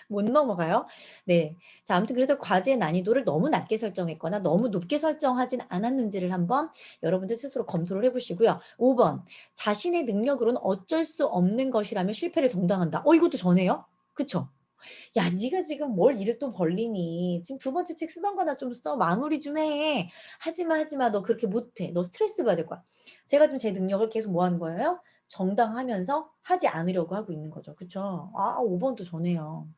못 넘어가요. 네. 자, 아무튼 그래서 과제 난이도를 너무 낮게 설정했거나 너무 높게 설정하진 않았는지를 한번 여러분들 스스로 검토를 해보시고요. 5번. 자신의 능력으로는 어쩔 수 없는 것이라면 실패를 정당한다. 이것도 전해요? 그쵸? 야, 네가 지금 뭘 일을 또 벌리니? 지금 두 번째 책 쓰던 거나 좀 써. 마무리 좀 해. 하지마. 너 그렇게 못해. 너 스트레스 받을 거야. 제가 지금 제 능력을 계속 뭐 하는 거예요? 정당하면서 하지 않으려고 하고 있는 거죠. 그쵸? 5번도 전해요.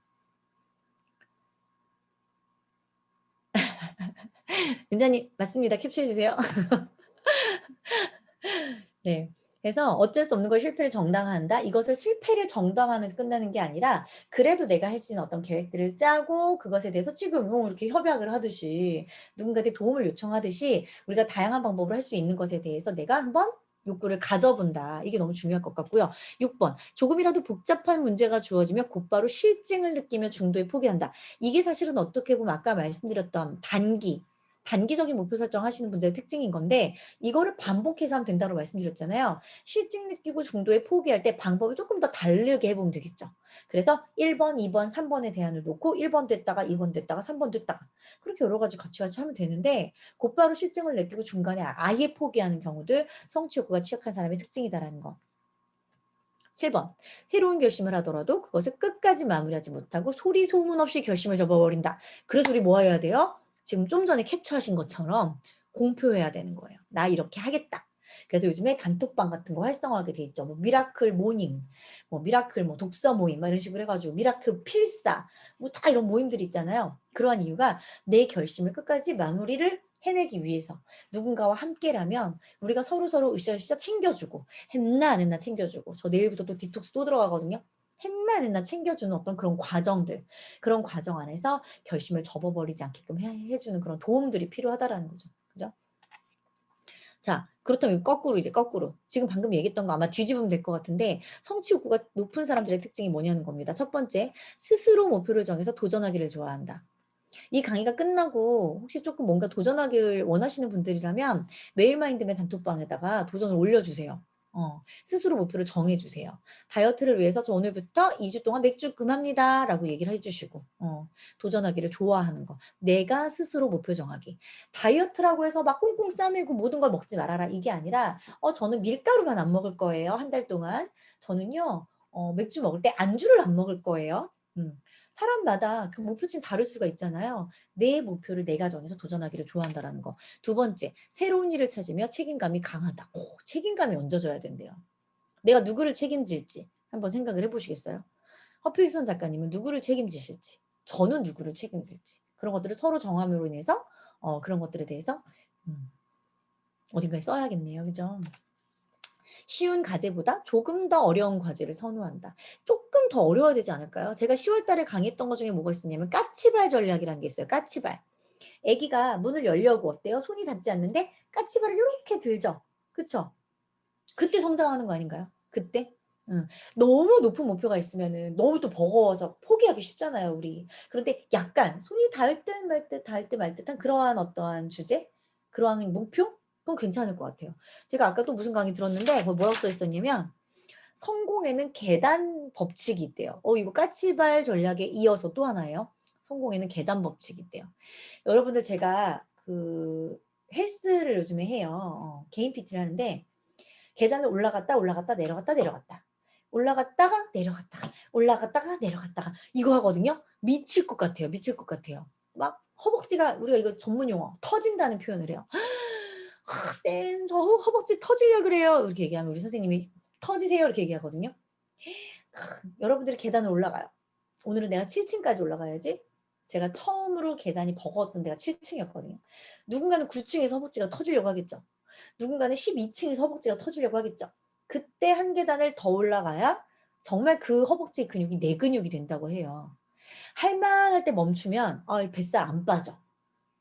은자님, 맞습니다. 캡처해주세요. 네. 그래서 어쩔 수 없는 걸 실패를 정당화한다. 이것을 실패를 정당화하면서 끝나는 게 아니라 그래도 내가 할 수 있는 어떤 계획들을 짜고 그것에 대해서 지금 이렇게 협약을 하듯이 누군가한테 도움을 요청하듯이 우리가 다양한 방법으로 할 수 있는 것에 대해서 내가 한번 욕구를 가져본다. 이게 너무 중요할 것 같고요. 6번. 조금이라도 복잡한 문제가 주어지면 곧바로 실증을 느끼며 중도에 포기한다. 이게 사실은 어떻게 보면 아까 말씀드렸던 단기적인 목표 설정하시는 분들의 특징인 건데 이거를 반복해서 하면 된다고 말씀드렸잖아요. 실증 느끼고 중도에 포기할 때 방법을 조금 더 다르게 해보면 되겠죠. 그래서 1번, 2번, 3번의 대안을 놓고 1번 됐다가 2번 됐다가 3번 됐다가 그렇게 여러 가지 같이 하면 되는데 곧바로 실증을 느끼고 중간에 아예 포기하는 경우들 성취 욕구가 취약한 사람의 특징이다라는 거. 7번. 새로운 결심을 하더라도 그것을 끝까지 마무리하지 못하고 소리 소문 없이 결심을 접어버린다. 그래서 우리 뭐 해야 돼요? 지금 좀 전에 캡처하신 것처럼 공표해야 되는 거예요. 나 이렇게 하겠다. 그래서 요즘에 단톡방 같은 거 활성화하게 돼 있죠. 뭐 미라클 모닝, 뭐 미라클 뭐 독서 모임 이런 식으로 해가지고 미라클 필사 뭐 다 이런 모임들이 있잖아요. 그러한 이유가 내 결심을 끝까지 마무리를 해내기 위해서 누군가와 함께라면 우리가 서로 으쌰으쌰 챙겨주고 했나 안 했나 챙겨주고 저 내일부터 또 디톡스 또 들어가거든요. 했나 안 했나 챙겨주는 어떤 그런 과정들 그런 과정 안에서 결심을 접어버리지 않게끔 해주는 그런 도움들이 필요하다라는 거죠. 그죠? 자, 그렇다면 거꾸로 이제 거꾸로. 지금 방금 얘기했던 거 아마 뒤집으면 될 것 같은데 성취 욕구가 높은 사람들의 특징이 뭐냐는 겁니다. 첫 번째, 스스로 목표를 정해서 도전하기를 좋아한다. 이 강의가 끝나고 혹시 조금 뭔가 도전하기를 원하시는 분들이라면 메일마인드맨 단톡방에다가 도전을 올려주세요. 스스로 목표를 정해주세요. 다이어트를 위해서 저 오늘부터 2주 동안 맥주 금합니다. 라고 얘기를 해주시고, 도전하기를 좋아하는 거. 내가 스스로 목표 정하기. 다이어트라고 해서 막 꽁꽁 싸매고 모든 걸 먹지 말아라. 이게 아니라, 저는 밀가루만 안 먹을 거예요. 한 달 동안. 저는요, 맥주 먹을 때 안주를 안 먹을 거예요. 사람마다 그 목표치는 다를 수가 있잖아요. 내 목표를 내가 정해서 도전하기를 좋아한다라는 거. 두 번째, 새로운 일을 찾으며 책임감이 강하다. 책임감이 얹어져야 된대요. 내가 누구를 책임질지 한번 생각을 해보시겠어요? 허필선 작가님은 누구를 책임지실지, 저는 누구를 책임질지 그런 것들을 서로 정함으로 인해서 그런 것들에 대해서 어딘가에 써야겠네요. 그죠? 쉬운 과제보다 조금 더 어려운 과제를 선호한다. 조금 더 어려워야 되지 않을까요? 제가 10월 달에 강의했던 것 중에 뭐가 있었냐면 까치발 전략이라는 게 있어요. 까치발. 아기가 문을 열려고 어때요? 손이 닿지 않는데 까치발을 이렇게 들죠. 그쵸? 그때 성장하는 거 아닌가요? 그때? 응. 너무 높은 목표가 있으면은 너무 또 버거워서 포기하기 쉽잖아요, 우리. 그런데 약간 손이 닿을 듯 말 듯, 닿을 듯 말 듯한 그러한 어떠한 주제? 그러한 목표? 그건 괜찮을 것 같아요. 제가 아까 또 무슨 강의 들었는데, 뭐 뭐라고 써 있었냐면, 성공에는 계단 법칙이 있대요. 이거 까치발 전략에 이어서 또 하나예요. 성공에는 계단 법칙이 있대요. 여러분들 제가 그 헬스를 요즘에 해요. 개인 PT를 하는데, 계단을 올라갔다 내려갔다 올라갔다가 내려갔다가 이거 하거든요. 미칠 것 같아요. 미칠 것 같아요. 막 허벅지가 우리가 이거 전문 용어 터진다는 표현을 해요. 쌤, 저 허벅지 터지려 그래요. 이렇게 얘기하면 우리 선생님이 터지세요 이렇게 얘기하거든요. 여러분들이 계단을 올라가요. 오늘은 내가 7층까지 올라가야지. 제가 처음으로 계단이 버거웠던 데가 7층이었거든요. 누군가는 9층에서 허벅지가 터지려고 하겠죠. 누군가는 12층에서 허벅지가 터지려고 하겠죠. 그때 한 계단을 더 올라가야 정말 그 허벅지 근육이 내 근육이 된다고 해요. 할만할 때 멈추면 뱃살 안 빠져.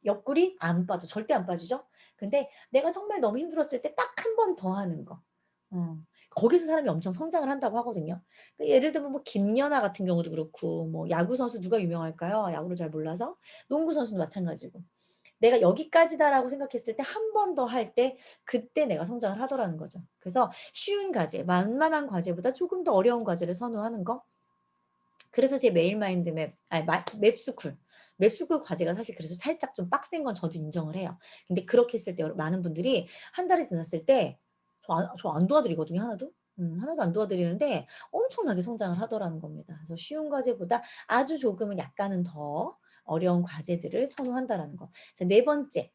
옆구리 안 빠져. 절대 안 빠지죠. 근데 내가 정말 너무 힘들었을 때 딱 한 번 더 하는 거. 거기서 사람이 엄청 성장을 한다고 하거든요. 예를 들면 뭐 김연아 같은 경우도 그렇고, 뭐 야구 선수 누가 유명할까요? 야구를 잘 몰라서. 농구 선수도 마찬가지고. 내가 여기까지다라고 생각했을 때 한 번 더 할 때 그때 내가 성장을 하더라는 거죠. 그래서 쉬운 과제, 만만한 과제보다 조금 더 어려운 과제를 선호하는 거. 그래서 제 메일 마인드 맵, 아니 맵스쿨. 맵스쿨 과제가 사실 그래서 살짝 좀 빡센 건 저도 인정을 해요. 근데 그렇게 했을 때 많은 분들이 한 달이 지났을 때 저 안 도와드리거든요, 하나도. 하나도 안 도와드리는데 엄청나게 성장을 하더라는 겁니다. 그래서 쉬운 과제보다 아주 조금은 약간은 더 어려운 과제들을 선호한다라는 거. 자, 네 번째,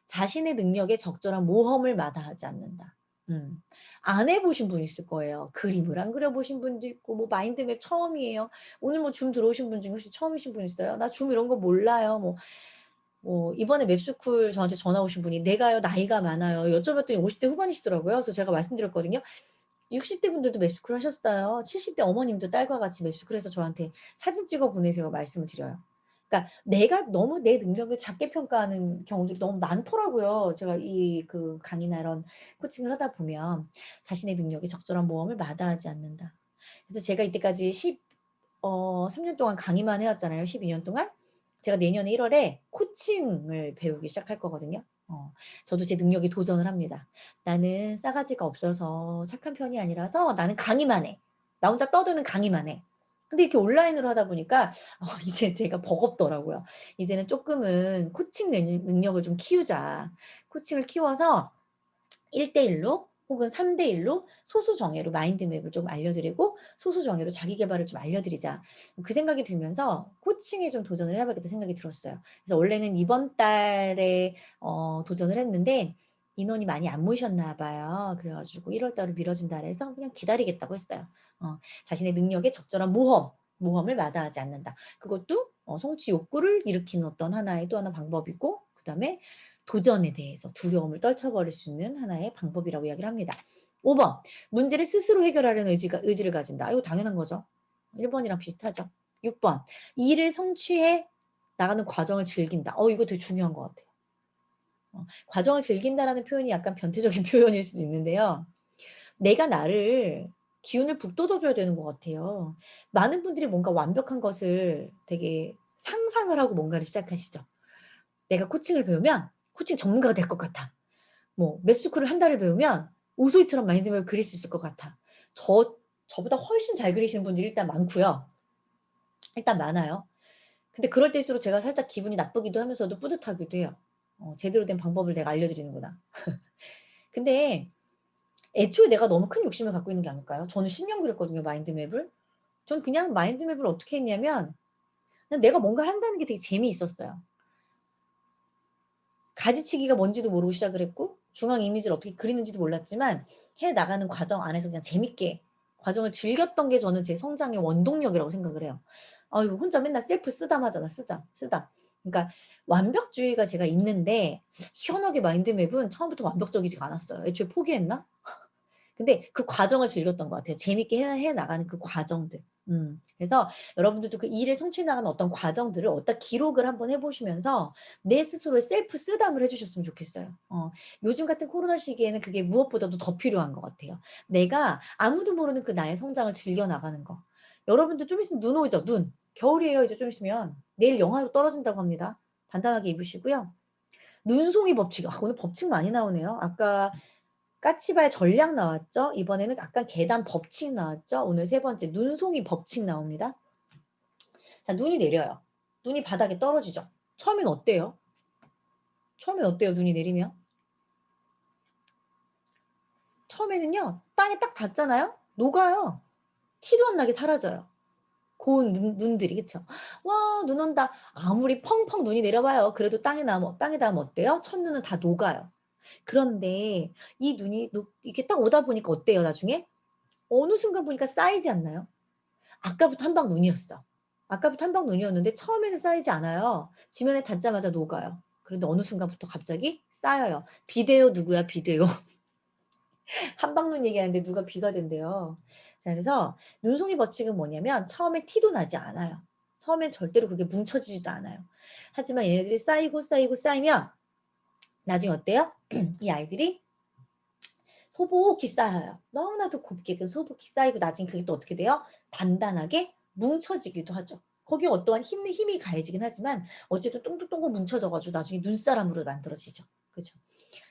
자신의 능력에 적절한 모험을 마다하지 않는다. 안 해보신 분 있을 거예요. 그림을 안 그려보신 분도 있고, 뭐 마인드맵 처음이에요. 오늘 뭐 줌 들어오신 분 중에 혹시 처음이신 분 있어요? 나 줌 이런 거 몰라요. 뭐 이번에 맵스쿨 저한테 전화 오신 분이 내가요 나이가 많아요. 여쭤봤더니 50대 후반이시더라고요. 그래서 제가 말씀드렸거든요. 60대 분들도 맵스쿨 하셨어요. 70대 어머님도 딸과 같이 맵스쿨 해서 저한테 사진 찍어 보내세요. 말씀을 드려요. 그러니까 내가 너무 내 능력을 작게 평가하는 경우들이 너무 많더라고요. 제가 그 강의나 이런 코칭을 하다 보면 자신의 능력에 적절한 모험을 마다하지 않는다. 그래서 제가 이때까지 3년 동안 강의만 해왔잖아요. 12년 동안. 제가 내년에 1월에 코칭을 배우기 시작할 거거든요. 저도 제 능력에 도전을 합니다. 나는 싸가지가 없어서 착한 편이 아니라서 나는 강의만 해. 나 혼자 떠드는 강의만 해. 근데 이렇게 온라인으로 하다 보니까 이제 제가 버겁더라고요. 이제는 조금은 코칭 능력을 좀 키우자. 코칭을 키워서 1대1로 혹은 3대1로 소수 정예로 마인드맵을 좀 알려드리고 소수 정예로 자기 개발을 좀 알려드리자. 그 생각이 들면서 코칭에 좀 도전을 해봐야겠다 생각이 들었어요. 그래서 원래는 이번 달에 도전을 했는데 인원이 많이 안 모이셨나 봐요. 그래가지고 1월 달로 미뤄진다 해서 그냥 기다리겠다고 했어요. 자신의 능력에 적절한 모험을 마다하지 않는다. 그것도 성취 욕구를 일으키는 어떤 하나의 또 하나 방법이고 그 다음에 도전에 대해서 두려움을 떨쳐버릴 수 있는 하나의 방법이라고 이야기를 합니다. 5번, 문제를 스스로 해결하려는 의지를 가진다. 이거 당연한 거죠. 1번이랑 비슷하죠. 6번, 일을 성취해 나가는 과정을 즐긴다. 이거 되게 중요한 것 같아요. 과정을 즐긴다라는 표현이 약간 변태적인 표현일 수도 있는데요. 내가 나를 기운을 북돋워줘야 되는 것 같아요. 많은 분들이 뭔가 완벽한 것을 되게 상상을 하고 뭔가를 시작하시죠. 내가 코칭을 배우면 코칭 전문가가 될 것 같아. 뭐 맵스쿨을 한 달을 배우면 우소희처럼 마인드맵을 그릴 수 있을 것 같아. 저보다 훨씬 잘 그리시는 분들이 일단 많고요. 일단 많아요. 근데 그럴 때일수록 제가 살짝 기분이 나쁘기도 하면서도 뿌듯하기도 해요. 제대로 된 방법을 내가 알려드리는구나. 근데 애초에 내가 너무 큰 욕심을 갖고 있는 게 아닐까요? 저는 10년 그렸거든요, 마인드맵을. 전 그냥 마인드맵을 어떻게 했냐면 그냥 내가 뭔가를 한다는 게 되게 재미있었어요. 가지치기가 뭔지도 모르고 시작을 했고 중앙 이미지를 어떻게 그리는지도 몰랐지만 해나가는 과정 안에서 그냥 재밌게 과정을 즐겼던 게 저는 제 성장의 원동력이라고 생각을 해요. 아유, 혼자 맨날 셀프 쓰담 하잖아. 쓰다. 그러니까 완벽주의가 제가 있는데 희한하게 마인드맵은 처음부터 완벽적이지가 않았어요. 애초에 포기했나? 근데 그 과정을 즐겼던 것 같아요. 재밌게 해 나가는 그 과정들. 그래서 여러분들도 그 일을 성취해 나가는 어떤 과정들을 어디다 기록을 한번 해보시면서 내 스스로의 셀프 쓰담을 해주셨으면 좋겠어요. 요즘 같은 코로나 시기에는 그게 무엇보다도 더 필요한 것 같아요. 내가 아무도 모르는 그 나의 성장을 즐겨 나가는 거. 여러분들 좀 있으면 눈 오죠, 눈. 겨울이에요, 이제 좀 있으면. 내일 영하로 떨어진다고 합니다. 단단하게 입으시고요. 눈송이 법칙. 오늘 법칙 많이 나오네요. 아까 까치발 전략 나왔죠? 이번에는 약간 계단 법칙 나왔죠? 오늘 세 번째 눈송이 법칙 나옵니다. 자, 눈이 내려요. 눈이 바닥에 떨어지죠? 처음엔 어때요? 처음엔 어때요? 눈이 내리면? 처음에는요, 땅에 딱 닿잖아요? 녹아요. 티도 안 나게 사라져요. 고운 눈들이, 그쵸? 와, 눈 온다. 아무리 펑펑 눈이 내려봐요. 그래도 땅에 닿으면 어때요? 첫눈은 다 녹아요. 그런데 이 눈이 이렇게 딱 오다 보니까 어때요, 나중에? 어느 순간 보니까 쌓이지 않나요? 아까부터 한 방 눈이었어. 아까부터 한방 눈이었는데 처음에는 쌓이지 않아요. 지면에 닿자마자 녹아요. 그런데 어느 순간부터 갑자기 쌓여요. 비대요 누구야 비대요. 한방눈 얘기하는데 누가 비가 된대요. 자, 그래서 눈송이 법칙은 뭐냐면 처음에 티도 나지 않아요. 처음엔 절대로 그게 뭉쳐지지도 않아요. 하지만 얘네들이 쌓이고 쌓이고 쌓이면 나중에 어때요? 이 아이들이 소복이 쌓여요. 너무나도 곱게 그 소복이 쌓이고 나중에 그게 또 어떻게 돼요? 단단하게 뭉쳐지기도 하죠. 거기에 어떠한 힘이 가해지긴 하지만 어쨌든 똥똥똥 뭉쳐져가지고 나중에 눈사람으로 만들어지죠. 그죠?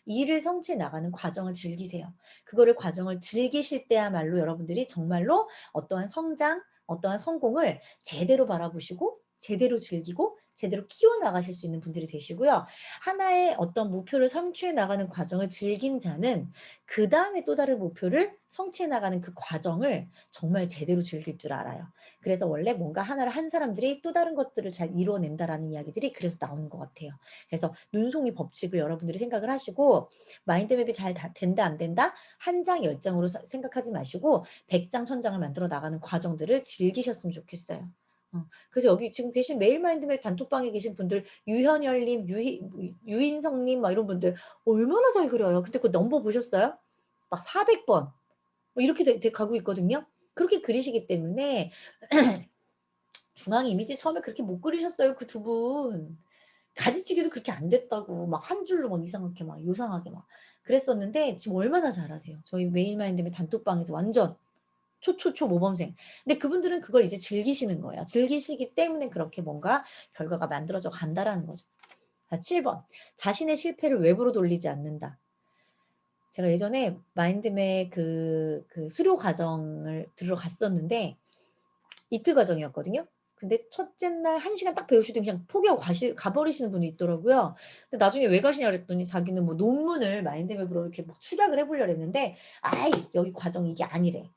일을 성취해 나가는 과정을 즐기세요. 그거를 과정을 즐기실 때야말로 여러분들이 정말로 어떠한 성장, 어떠한 성공을 제대로 바라보시고 제대로 즐기고 제대로 키워나가실 수 있는 분들이 되시고요. 하나의 어떤 목표를 성취해 나가는 과정을 즐긴 자는 그 다음에 또 다른 목표를 성취해 나가는 그 과정을 정말 제대로 즐길 줄 알아요. 그래서 원래 뭔가 하나를 한 사람들이 또 다른 것들을 잘 이뤄낸다라는 이야기들이 그래서 나오는 것 같아요. 그래서 눈송이 법칙을 여러분들이 생각을 하시고 마인드맵이 잘 된다 안 된다 한 장, 10장으로 생각하지 마시고 100장, 1000장을 만들어 나가는 과정들을 즐기셨으면 좋겠어요. 그래서 여기 지금 계신 메일 마인드맵 단톡방에 계신 분들 유현열님, 유인성님 막 이런 분들 얼마나 잘 그려요. 근데 그 넘버 보셨어요? 막 400번 뭐 이렇게 가고 있거든요. 그렇게 그리시기 때문에 중앙 이미지 처음에 그렇게 못 그리셨어요. 그 두 분. 가지치기도 그렇게 안 됐다고 막 한 줄로 막 이상하게 막 요상하게 막 그랬었는데 지금 얼마나 잘하세요. 저희 메일마인드의 단톡방에서 완전 초초초 모범생. 근데 그분들은 그걸 이제 즐기시는 거예요. 즐기시기 때문에 그렇게 뭔가 결과가 만들어져 간다라는 거죠. 자, 7번. 자신의 실패를 외부로 돌리지 않는다. 제가 예전에 마인드맵 그 수료 과정을 들어갔었는데 이틀 과정이었거든요. 근데 첫째 날 1시간 딱 배우시더니 그냥 포기하고 가버리시는 분이 있더라고요. 근데 나중에 왜 가시냐 그랬더니 자기는 뭐 논문을 마인드맵으로 이렇게 막 축약을 해보려고 했는데 아이 여기 과정이 이게 아니래.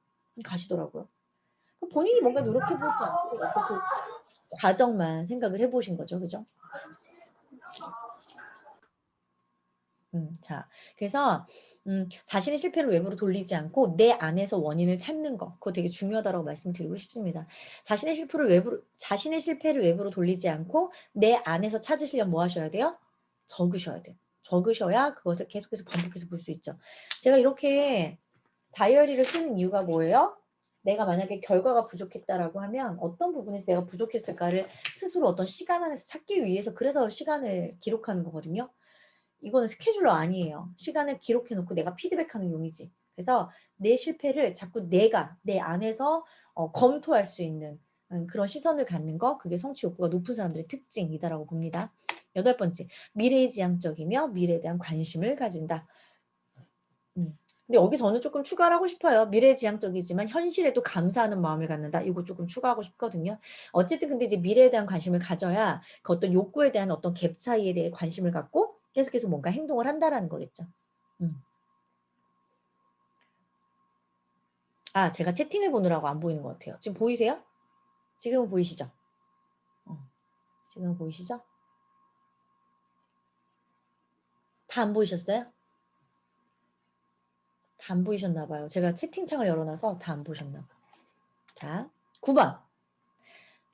가시더라고요. 본인이 뭔가 노력해보지 않고 그 과정만 생각을 해보신 거죠. 그죠? 자, 그래서 자신의 실패를 외부로 돌리지 않고 내 안에서 원인을 찾는 거, 그거 되게 중요하다고 말씀드리고 싶습니다. 자신의 실패를 외부로 돌리지 않고 내 안에서 찾으시려면 뭐 하셔야 돼요? 적으셔야 돼요. 적으셔야 그것을 계속해서 반복해서 볼 수 있죠. 제가 이렇게 다이어리를 쓰는 이유가 뭐예요? 내가 만약에 결과가 부족했다라고 하면 어떤 부분에서 내가 부족했을까를 스스로 어떤 시간 안에서 찾기 위해서 그래서 시간을 기록하는 거거든요. 이거는 스케줄러 아니에요. 시간을 기록해 놓고 내가 피드백하는 용이지. 그래서 내 실패를 자꾸 내가 내 안에서 검토할 수 있는 그런 시선을 갖는 거 그게 성취 욕구가 높은 사람들의 특징이다라고 봅니다. 8번째, 미래지향적이며 미래에 대한 관심을 가진다. 근데 여기 저는 조금 추가를 하고 싶어요. 미래지향적이지만 현실에도 감사하는 마음을 갖는다. 이거 조금 추가하고 싶거든요. 어쨌든 근데 이제 미래에 대한 관심을 가져야 그 어떤 욕구에 대한 어떤 갭 차이에 대해 관심을 갖고 계속해서 뭔가 행동을 한다라는 거겠죠. 음. 아, 제가 채팅을 보느라고 안 보이는 것 같아요. 지금 보이세요? 지금은 보이시죠? 지금 보이시죠? 다 안 보이셨어요? 다 안 보이셨나 봐요. 제가 채팅창을 열어놔서 다 안 보셨나 봐요. 자, 9번.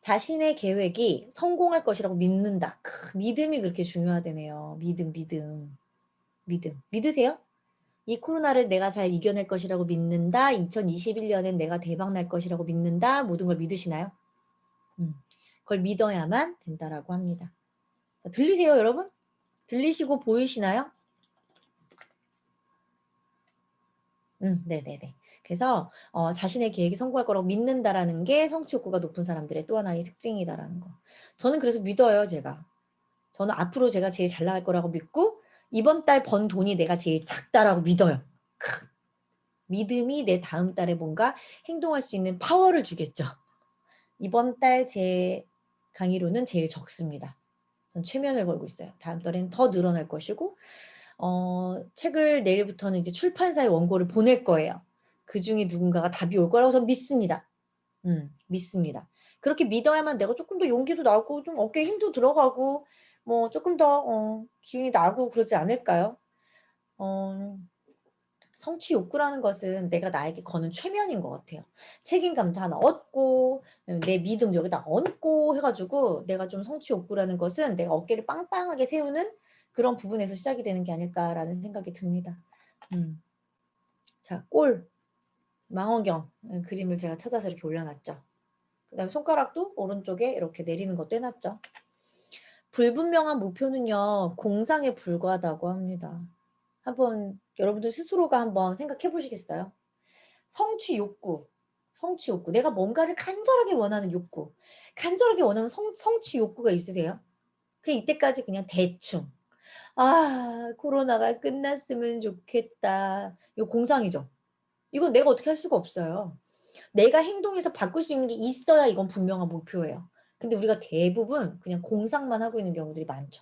자신의 계획이 성공할 것이라고 믿는다. 믿음이 그렇게 중요하다네요. 믿음. 믿으세요? 이 코로나를 내가 잘 이겨낼 것이라고 믿는다. 2021년엔 내가 대박 날 것이라고 믿는다. 모든 걸 믿으시나요? 그걸 믿어야만 된다라고 합니다. 들리세요, 여러분? 들리시고 보이시나요? 네네네. 그래서 자신의 계획이 성공할 거라고 믿는다라는 게 성취 욕구가 높은 사람들의 또 하나의 특징이다라는 거. 저는 그래서 믿어요, 제가. 저는 앞으로 제가 제일 잘 나갈 거라고 믿고 이번 달 번 돈이 내가 제일 작다라고 믿어요. 믿음이 내 다음 달에 뭔가 행동할 수 있는 파워를 주겠죠. 이번 달 제 강의로는 제일 적습니다. 전 최면을 걸고 있어요. 다음 달에는 더 늘어날 것이고 책을 내일부터는 이제 출판사에 원고를 보낼 거예요. 그 중에 누군가가 답이 올 거라고 저는 믿습니다. 믿습니다. 그렇게 믿어야만 내가 조금 더 용기도 나고 좀 어깨에 힘도 들어가고 조금 더 기운이 나고 그러지 않을까요? 성취 욕구라는 것은 내가 나에게 거는 최면인 것 같아요. 책임감도 하나 얻고 내 믿음 여기다 얹고 해가지고 내가 좀 성취 욕구라는 것은 내가 어깨를 빵빵하게 세우는 그런 부분에서 시작이 되는 게 아닐까라는 생각이 듭니다. 자, 꼴, 망원경 그림을 제가 찾아서 이렇게 올려놨죠. 그 다음에 손가락도 오른쪽에 이렇게 내리는 것도 해놨죠. 불분명한 목표는요, 공상에 불과하다고 합니다. 한번 여러분들 스스로가 한번 생각해 보시겠어요? 성취 욕구, 성취 욕구. 내가 뭔가를 간절하게 원하는 욕구. 간절하게 원하는 성취 욕구가 있으세요? 그 이때까지 그냥 대충. 아, 코로나가 끝났으면 좋겠다. 이거 공상이죠. 이건 내가 어떻게 할 수가 없어요. 내가 행동해서 바꿀 수 있는 게 있어야 이건 분명한 목표예요. 근데 우리가 대부분 그냥 공상만 하고 있는 경우들이 많죠.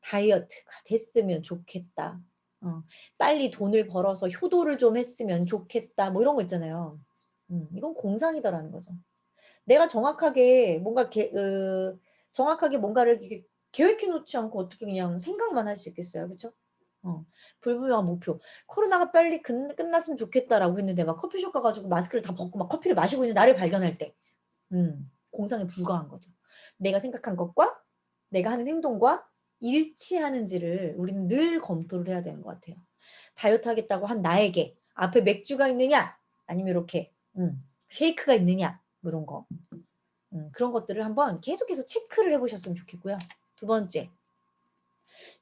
다이어트가 됐으면 좋겠다. 빨리 돈을 벌어서 효도를 좀 했으면 좋겠다. 뭐 이런 거 있잖아요. 이건 공상이다라는 거죠. 내가 정확하게 뭔가를 이렇게 계획해 놓지 않고 어떻게 그냥 생각만 할 수 있겠어요. 그렇죠? 불분명한 목표. 코로나가 빨리 끝났으면 좋겠다라고 했는데 막 커피숍 가가지고 마스크를 다 벗고 막 커피를 마시고 있는 나를 발견할 때, 공상에 불과한 거죠. 내가 생각한 것과 내가 하는 행동과 일치하는지를 우리는 늘 검토를 해야 되는 것 같아요. 다이어트 하겠다고 한 나에게 앞에 맥주가 있느냐, 아니면 이렇게 쉐이크가 있느냐, 뭐 이런 거. 그런 것들을 한번 계속해서 체크를 해보셨으면 좋겠고요. 두 번째,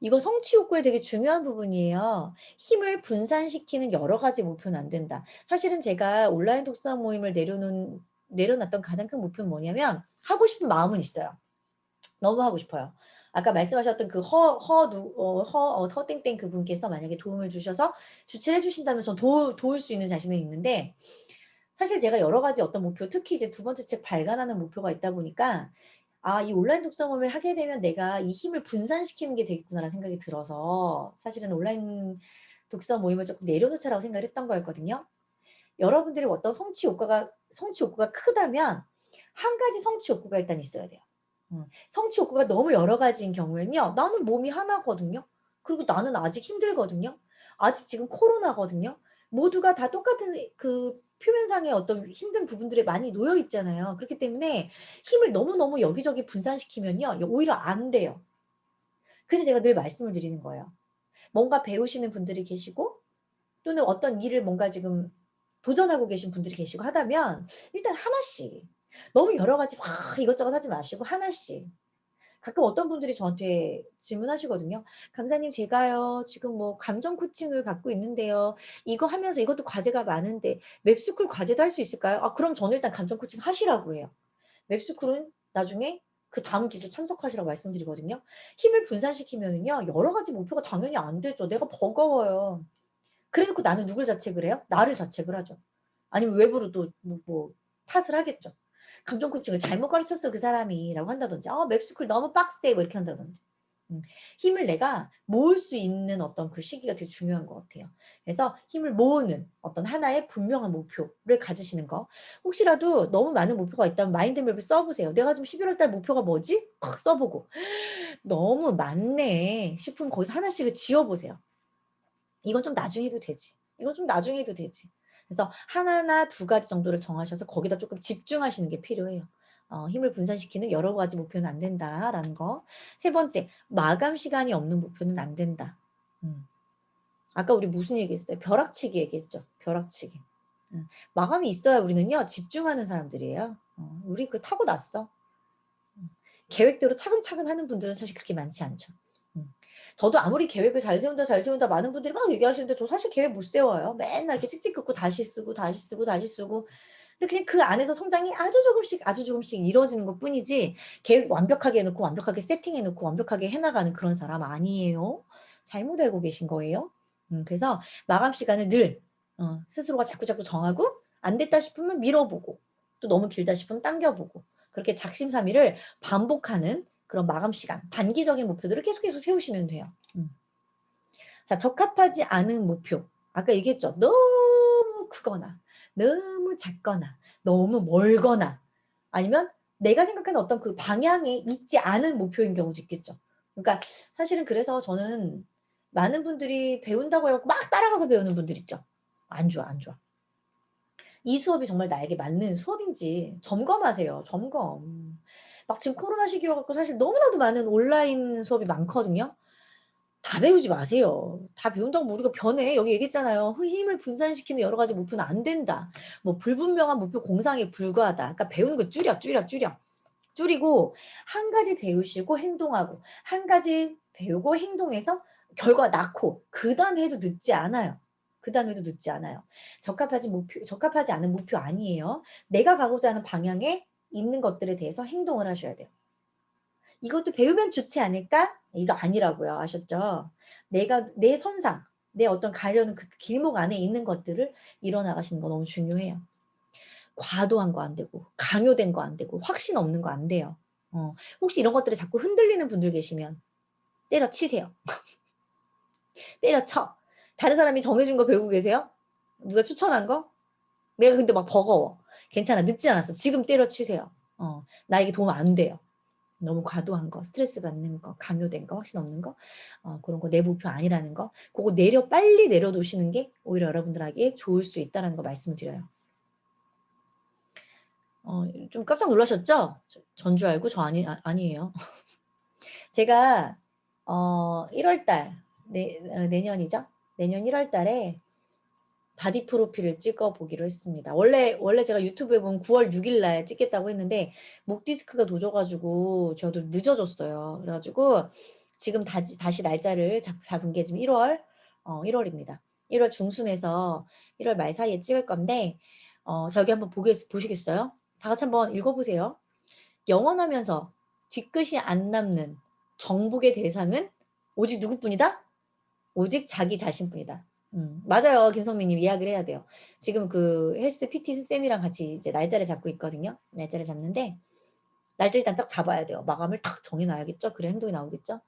이거 성취 욕구에 되게 중요한 부분이에요. 힘을 분산시키는 여러 가지 목표는 안 된다. 사실은 제가 온라인 독서 모임을 내려놨던 가장 큰 목표는 뭐냐면 하고 싶은 마음은 있어요. 너무 하고 싶어요. 아까 말씀하셨던 그 허땡땡 그분께서 만약에 도움을 주셔서 주최를 해주신다면 전 도울 수 있는 자신은 있는데, 사실 제가 여러 가지 어떤 목표, 특히 이제 두 번째 책 발간하는 목표가 있다 보니까 이 온라인 독서 모임을 하게 되면 내가 이 힘을 분산시키는 게 되겠구나라는 생각이 들어서 사실은 온라인 독서 모임을 조금 내려놓자라고 생각을 했던 거였거든요. 여러분들이 어떤 성취 욕구가 크다면 한 가지 성취 욕구가 일단 있어야 돼요. 성취 욕구가 너무 여러 가지인 경우에는요. 나는 몸이 하나거든요. 그리고 나는 아직 힘들거든요. 아직 지금 코로나거든요. 모두가 다 똑같은 그 표면상의 어떤 힘든 부분들에 많이 놓여 있잖아요. 그렇기 때문에 힘을 너무너무 여기저기 분산시키면요. 오히려 안 돼요. 그래서 제가 늘 말씀을 드리는 거예요. 뭔가 배우시는 분들이 계시고 또는 어떤 일을 뭔가 지금 도전하고 계신 분들이 계시고 하다면 일단 하나씩, 너무 여러 가지 막 이것저것 하지 마시고 하나씩. 가끔 어떤 분들이 저한테 질문하시거든요. 강사님, 제가요 지금 뭐 감정 코칭을 받고 있는데요. 이거 하면서 이것도 과제가 많은데 맵스쿨 과제도 할 수 있을까요? 그럼 저는 일단 감정 코칭 하시라고 해요. 맵스쿨은 나중에 그 다음 기술 참석하시라고 말씀드리거든요. 힘을 분산시키면은요, 여러 가지 목표가 당연히 안 되죠. 내가 버거워요. 그래놓고 나는 누굴 자책을 해요? 나를 자책을 하죠. 아니면 외부로 또 뭐 탓을 하겠죠. 감정 코칭을 잘못 가르쳤어 그 사람이 라고 한다든지, 맵스쿨 너무 빡세 뭐 이렇게 한다든지. 힘을 내가 모을 수 있는 어떤 그 시기가 되게 중요한 것 같아요. 그래서 힘을 모으는 어떤 하나의 분명한 목표를 가지시는 거. 혹시라도 너무 많은 목표가 있다면 마인드맵을 써보세요. 내가 지금 11월 달 목표가 뭐지? 확 써보고 너무 많네 싶으면 거기서 하나씩을 지워보세요. 이건 좀 나중에 해도 되지. 이건 좀 나중에 해도 되지. 그래서 하나나 두 가지 정도를 정하셔서 거기다 조금 집중하시는 게 필요해요. 힘을 분산시키는 여러 가지 목표는 안 된다라는 거. 세 번째, 마감 시간이 없는 목표는 안 된다. 아까 우리 무슨 얘기했어요? 벼락치기 얘기했죠. 벼락치기. 마감이 있어야 우리는요, 집중하는 사람들이에요. 우리 그 타고났어. 계획대로 차근차근 하는 분들은 사실 그렇게 많지 않죠. 저도 아무리 계획을 잘 세운다 많은 분들이 막 얘기하시는데 저 사실 계획 못 세워요. 맨날 이렇게 찍찍 긋고 다시 쓰고 다시 쓰고 다시 쓰고. 근데 그냥 그 안에서 성장이 아주 조금씩 이루어지는 것 뿐이지 계획 완벽하게 해놓고 완벽하게 세팅해놓고 완벽하게 해나가는 그런 사람 아니에요. 잘못 알고 계신 거예요. 그래서 마감 시간을 늘 스스로가 자꾸자꾸 정하고 안 됐다 싶으면 밀어보고 또 너무 길다 싶으면 당겨보고 그렇게 작심삼일을 반복하는 그런 마감 시간, 단기적인 목표들을 계속 세우시면 돼요. 자, 적합하지 않은 목표. 아까 얘기했죠. 너무 크거나, 너무 작거나, 너무 멀거나, 아니면 내가 생각하는 어떤 그 방향에 있지 않은 목표인 경우도 있겠죠. 그러니까 사실은 그래서 저는 많은 분들이 배운다고 해서 막 따라가서 배우는 분들 있죠. 안 좋아, 안 좋아. 이 수업이 정말 나에게 맞는 수업인지 점검하세요. 점검. 막 지금 코로나 시기여갖고 사실 너무나도 많은 온라인 수업이 많거든요. 다 배우지 마세요. 다 배운다고 뭐 우리가 변해. 여기 얘기했잖아요. 힘을 분산시키는 여러 가지 목표는 안 된다. 뭐 불분명한 목표 공상에 불과하다. 그러니까 배우는 거 줄여. 줄이고 한 가지 배우시고 행동하고 한 가지 배우고 행동해서 결과 낳고 그다음에 해도 늦지 않아요. 그다음에 해도 늦지 않아요. 적합하지 않은 목표 아니에요. 내가 가고자 하는 방향에 있는 것들에 대해서 행동을 하셔야 돼요. 이것도 배우면 좋지 않을까? 이거 아니라고요. 아셨죠? 내가 내 선상, 내 어떤 가려는 그 길목 안에 있는 것들을 이뤄나가시는 거 너무 중요해요. 과도한 거 안 되고 강요된 거 안 되고 확신 없는 거 안 돼요. 혹시 이런 것들에 자꾸 흔들리는 분들 계시면 때려치세요. 때려쳐. 다른 사람이 정해준 거 배우고 계세요? 누가 추천한 거? 내가 근데 막 버거워. 괜찮아. 늦지 않았어. 지금 때려치세요. 나에게 도움 안 돼요. 너무 과도한 거, 스트레스 받는 거, 강요된 거, 확신 없는 거, 그런 거 내 목표 아니라는 거, 그거 빨리 내려놓으시는 게 오히려 여러분들에게 좋을 수 있다는 거 말씀드려요. 좀 깜짝 놀라셨죠? 전주 알고 저 아니에요. 제가 1월달 내년이죠? 내년 1월달에 바디 프로필을 찍어보기로 했습니다. 원래 제가 유튜브에 보면 9월 6일 날 찍겠다고 했는데 목 디스크가 도져가지고 저도 늦어졌어요. 그래가지고 지금 다시 날짜를 잡은 게 지금 1월입니다. 1월 중순에서 1월 말 사이에 찍을 건데 저기 한번 보시겠어요? 다 같이 한번 읽어보세요. 영원하면서 뒤끝이 안 남는 정복의 대상은 오직 누구뿐이다? 오직 자기 자신뿐이다. 맞아요. 김성민님 이야기를 해야 돼요. 지금 그 헬스 PT 쌤이랑 같이 이제 날짜를 잡고 있거든요. 날짜를 잡는데 날짜 일단 딱 잡아야 돼요. 마감을 딱 정해놔야겠죠. 그래 행동이 나오겠죠.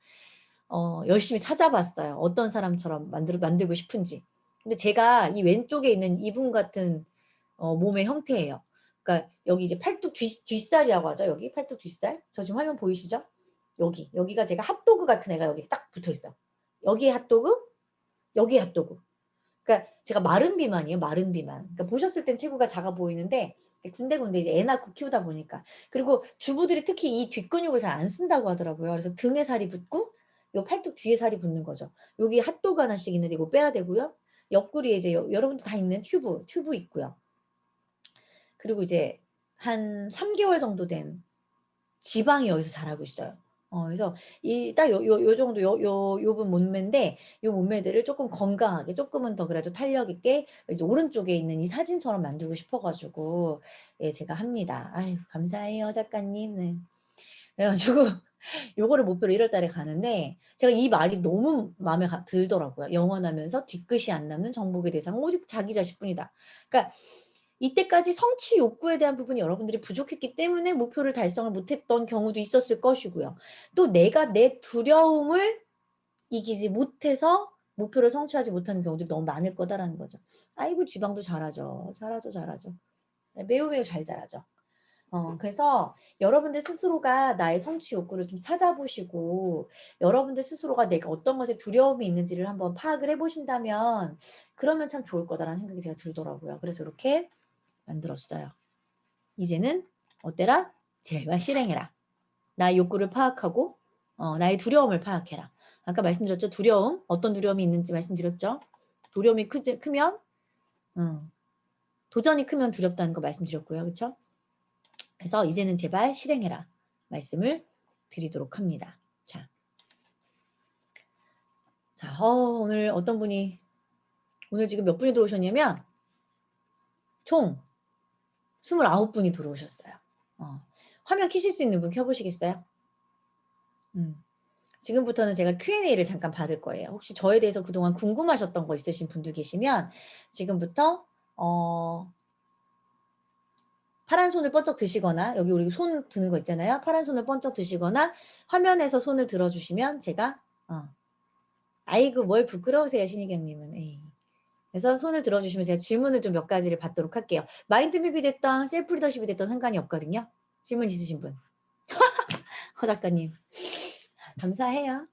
열심히 찾아봤어요. 어떤 사람처럼 만들고 싶은지. 근데 제가 이 왼쪽에 있는 이분 같은 몸의 형태예요. 그러니까 여기 이제 팔뚝 뒷살이라고 하죠. 여기 팔뚝 뒷살. 저 지금 화면 보이시죠? 여기가 제가 핫도그 같은 애가 여기 딱 붙어 있어요. 여기에 핫도그, 여기에 핫도그. 그러니까 제가 마른 비만이에요. 마른 비만. 그러니까 보셨을 땐 체구가 작아 보이는데 군데군데 이제 애 낳고 키우다 보니까. 그리고 주부들이 특히 이 뒷근육을 잘 안 쓴다고 하더라고요. 그래서 등에 살이 붙고 요 팔뚝 뒤에 살이 붙는 거죠. 여기 핫도그 하나씩 있는데 이거 빼야 되고요. 옆구리에 이제 여러분들 다 있는 튜브 있고요. 그리고 이제 한 3개월 정도 된 지방이 여기서 자라고 있어요. 그래서 딱 요 정도 요분 몸매인데 요 몸매들을 조금 건강하게 조금은 더 그래도 탄력 있게 이제 오른쪽에 있는 이 사진처럼 만들고 싶어가지고 예, 제가 합니다. 아유 감사해요 작가님. 네. 그래가지고 요거를 목표로 1월달에 가는데 제가 이 말이 너무 마음에 들더라고요. 영원하면서 뒤끝이 안 남는 정복의 대상 오직 자기 자신뿐이다. 그러니까 이때까지 성취 욕구에 대한 부분이 여러분들이 부족했기 때문에 목표를 달성을 못했던 경우도 있었을 것이고요. 또 내가 내 두려움을 이기지 못해서 목표를 성취하지 못하는 경우도 너무 많을 거다라는 거죠. 아이고 지방도 잘하죠. 잘하죠. 매우 잘 자라죠. 그래서 여러분들 스스로가 나의 성취 욕구를 좀 찾아보시고 여러분들 스스로가 내가 어떤 것에 두려움이 있는지를 한번 파악을 해보신다면 그러면 참 좋을 거다라는 생각이 제가 들더라고요. 그래서 이렇게 만들었어요. 이제는 어때라? 제발 실행해라. 나의 욕구를 파악하고 나의 두려움을 파악해라. 아까 말씀드렸죠? 두려움. 어떤 두려움이 있는지 말씀드렸죠? 두려움이 크면 도전이 크면 두렵다는 거 말씀드렸고요. 그렇죠? 그래서 이제는 제발 실행해라. 말씀을 드리도록 합니다. 자, 오늘 어떤 분이 오늘 지금 몇 분이 들어오셨냐면 총 29분이 들어오셨어요. 화면 켜실 수 있는 분 켜보시겠어요? 지금부터는 제가 Q&A를 잠깐 받을 거예요. 혹시 저에 대해서 그동안 궁금하셨던 거 있으신 분들 계시면 지금부터 파란 손을 번쩍 드시거나 여기 우리 손 드는 거 있잖아요. 파란 손을 번쩍 드시거나 화면에서 손을 들어주시면 제가 아이고 뭘 부끄러우세요 신희경님은. 에이. 그래서 손을 들어주시면 제가 질문을 좀 몇 가지를 받도록 할게요. 마인드맵이 됐던 셀프 리더십이 됐던 상관이 없거든요. 질문 있으신 분. 허 작가님 감사해요.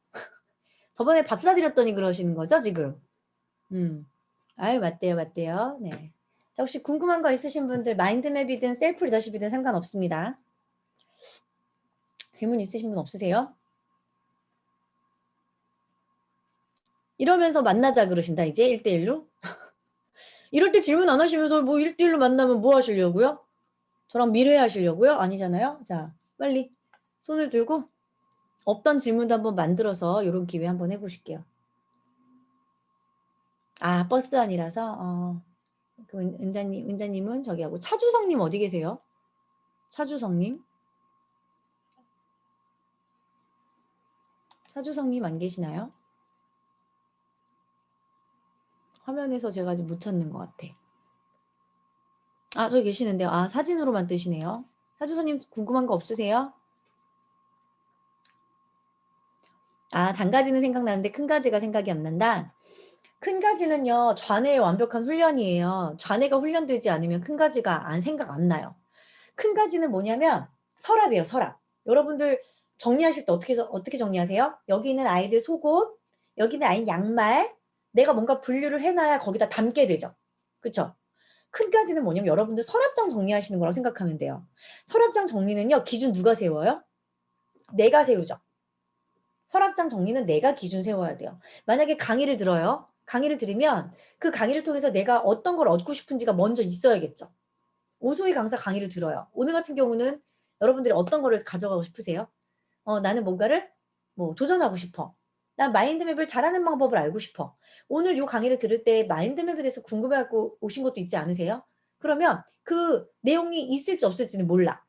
저번에 밥 사드렸더니 그러시는 거죠, 지금? 아유, 맞대요, 맞대요. 네. 자, 혹시 궁금한 거 있으신 분들 마인드맵이든 셀프 리더십이든 상관없습니다. 질문 있으신 분 없으세요? 이러면서 만나자 그러신다, 이제 1대1로? 이럴 때 질문 안 하시면서 뭐 1대1로 만나면 뭐 하시려고요? 저랑 미래 하시려고요? 아니잖아요? 자, 빨리 손을 들고 없던 질문도 한번 만들어서 이런 기회 한번 해보실게요. 아, 버스 안이라서 그 은자님은 저기 하고 차주성님 어디 계세요? 차주성님 안 계시나요? 화면에서 제가 아직 못 찾는 것 같아. 아, 저기 계시는데요. 아, 사진으로만 뜨시네요. 차주성님 궁금한 거 없으세요? 아, 장가지는 생각나는데 큰 가지가 생각이 안 난다. 큰 가지는요, 좌뇌의 완벽한 훈련이에요. 좌뇌가 훈련되지 않으면 큰 가지가 생각 안 나요. 큰 가지는 뭐냐면 서랍이에요, 서랍. 여러분들 정리하실 때 어떻게 정리하세요? 여기 있는 아이들 속옷, 여기 있는 아이 양말, 내가 뭔가 분류를 해놔야 거기다 담게 되죠. 그쵸? 큰 가지는 뭐냐면 여러분들 서랍장 정리하시는 거라고 생각하면 돼요. 서랍장 정리는요, 기준 누가 세워요? 내가 세우죠. 서랍장 정리는 내가 기준 세워야 돼요. 만약에 강의를 들어요. 강의를 들으면 그 강의를 통해서 내가 어떤 걸 얻고 싶은지가 먼저 있어야겠죠. 오소희 강사 강의를 들어요. 오늘 같은 경우는 여러분들이 어떤 거를 가져가고 싶으세요? 나는 뭔가를 도전하고 싶어. 난 마인드맵을 잘하는 방법을 알고 싶어. 오늘 요 강의를 들을 때 마인드맵에 대해서 궁금해하고 오신 것도 있지 않으세요? 그러면 그 내용이 있을지 없을지는 몰라.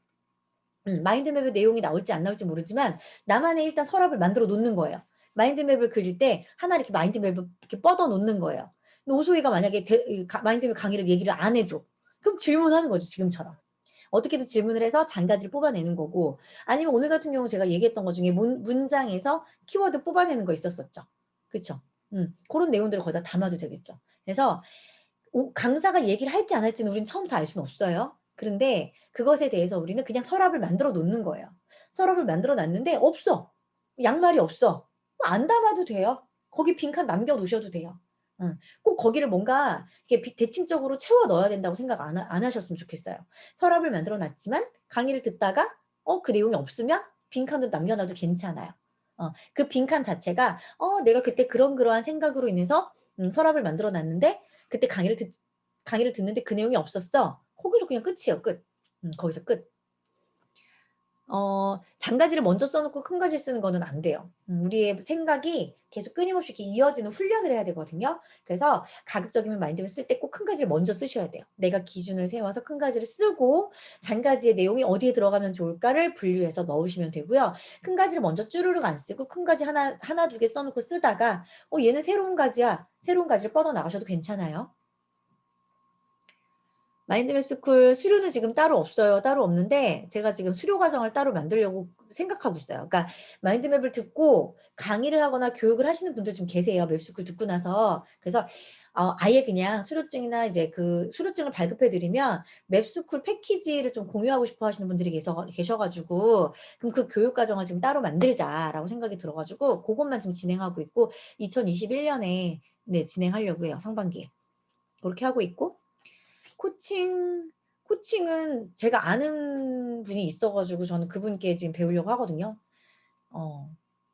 마인드맵의 내용이 나올지 안 나올지 모르지만 나만의 일단 서랍을 만들어 놓는 거예요. 마인드맵을 그릴 때 하나 이렇게 마인드맵을 이렇게 뻗어 놓는 거예요. 근데 오소희가 만약에 마인드맵 강의를 얘기를 안 해줘. 그럼 질문하는 거죠, 지금처럼. 어떻게든 질문을 해서 잔가지를 뽑아내는 거고, 아니면 오늘 같은 경우 제가 얘기했던 것 중에 문장에서 키워드 뽑아내는 거 있었었죠. 그쵸? 그런 내용들을 거기다 담아도 되겠죠. 그래서 강사가 얘기를 할지 안 할지는 우리는 처음부터 알 수는 없어요. 그런데 그것에 대해서 우리는 그냥 서랍을 만들어 놓는 거예요. 서랍을 만들어 놨는데 없어. 양말이 없어. 안 담아도 돼요. 거기 빈칸 남겨 놓으셔도 돼요. 꼭 거기를 뭔가 이렇게 대칭적으로 채워 넣어야 된다고 생각 안 하셨으면 좋겠어요. 서랍을 만들어 놨지만 강의를 듣다가 그 내용이 없으면 빈칸도 남겨놔도 괜찮아요. 그 빈칸 자체가 내가 그때 그러한 생각으로 인해서 서랍을 만들어 놨는데 그때 강의를 듣는데 그 내용이 없었어. 거기서 그냥 끝이에요. 끝. 거기서 끝. 장가지를 먼저 써놓고 큰 가지 쓰는 거는 안 돼요. 우리의 생각이 계속 끊임없이 이렇게 이어지는 훈련을 해야 되거든요. 그래서 가급적이면 마인드맵 쓸 때 꼭 큰 가지를 먼저 쓰셔야 돼요. 내가 기준을 세워서 큰 가지를 쓰고 장가지의 내용이 어디에 들어가면 좋을까를 분류해서 넣으시면 되고요. 큰 가지를 먼저 쭈루룩 안 쓰고 큰 가지 하나 두 개 써놓고 쓰다가 얘는 새로운 가지야. 새로운 가지를 뻗어 나가셔도 괜찮아요. 마인드맵 스쿨 수료는 지금 따로 없어요. 따로 없는데 제가 지금 수료 과정을 따로 만들려고 생각하고 있어요. 그러니까 마인드맵을 듣고 강의를 하거나 교육을 하시는 분들 좀 계세요. 맵스쿨 듣고 나서. 그래서 아예 그냥 수료증이나 이제 그 수료증을 발급해 드리면 맵스쿨 패키지를 좀 공유하고 싶어 하시는 분들이 계셔가지고 그럼 그 교육 과정을 지금 따로 만들자라고 생각이 들어가지고 그것만 지금 진행하고 있고 2021년에 네, 진행하려고 해요. 상반기에. 그렇게 하고 있고 코칭은 제가 아는 분이 있어가지고 저는 그분께 지금 배우려고 하거든요.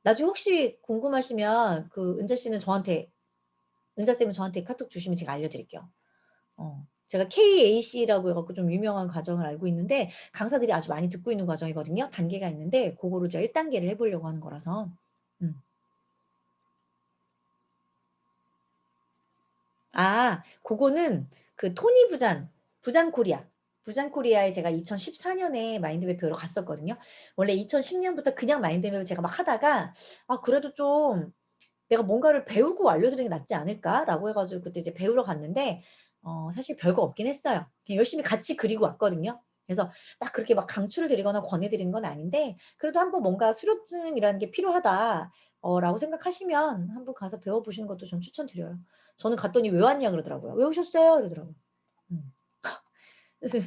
나중에 혹시 궁금하시면 그 은자쌤은 저한테 카톡 주시면 제가 알려드릴게요. 제가 KAC라고 해갖고 좀 유명한 과정을 알고 있는데 강사들이 아주 많이 듣고 있는 과정이거든요. 단계가 있는데 그거로 제가 1단계를 해보려고 하는 거라서. 그거는 그 토니 부잔 코리아. 부잔 코리아에 제가 2014년에 마인드맵 배우러 갔었거든요. 원래 2010년부터 그냥 마인드맵을 제가 막 하다가, 그래도 좀 내가 뭔가를 배우고 알려드리는 게 낫지 않을까라고 해가지고 그때 이제 배우러 갔는데, 사실 별거 없긴 했어요. 그냥 열심히 같이 그리고 왔거든요. 그래서 막 그렇게 막 강추를 드리거나 권해드리는 건 아닌데, 그래도 한번 뭔가 수료증이라는 게 필요하다, 라고 생각하시면 한번 가서 배워보시는 것도 전 추천드려요. 저는 갔더니 왜 왔냐 그러더라고요. 왜 오셨어요? 이러더라고요. 음. 그래서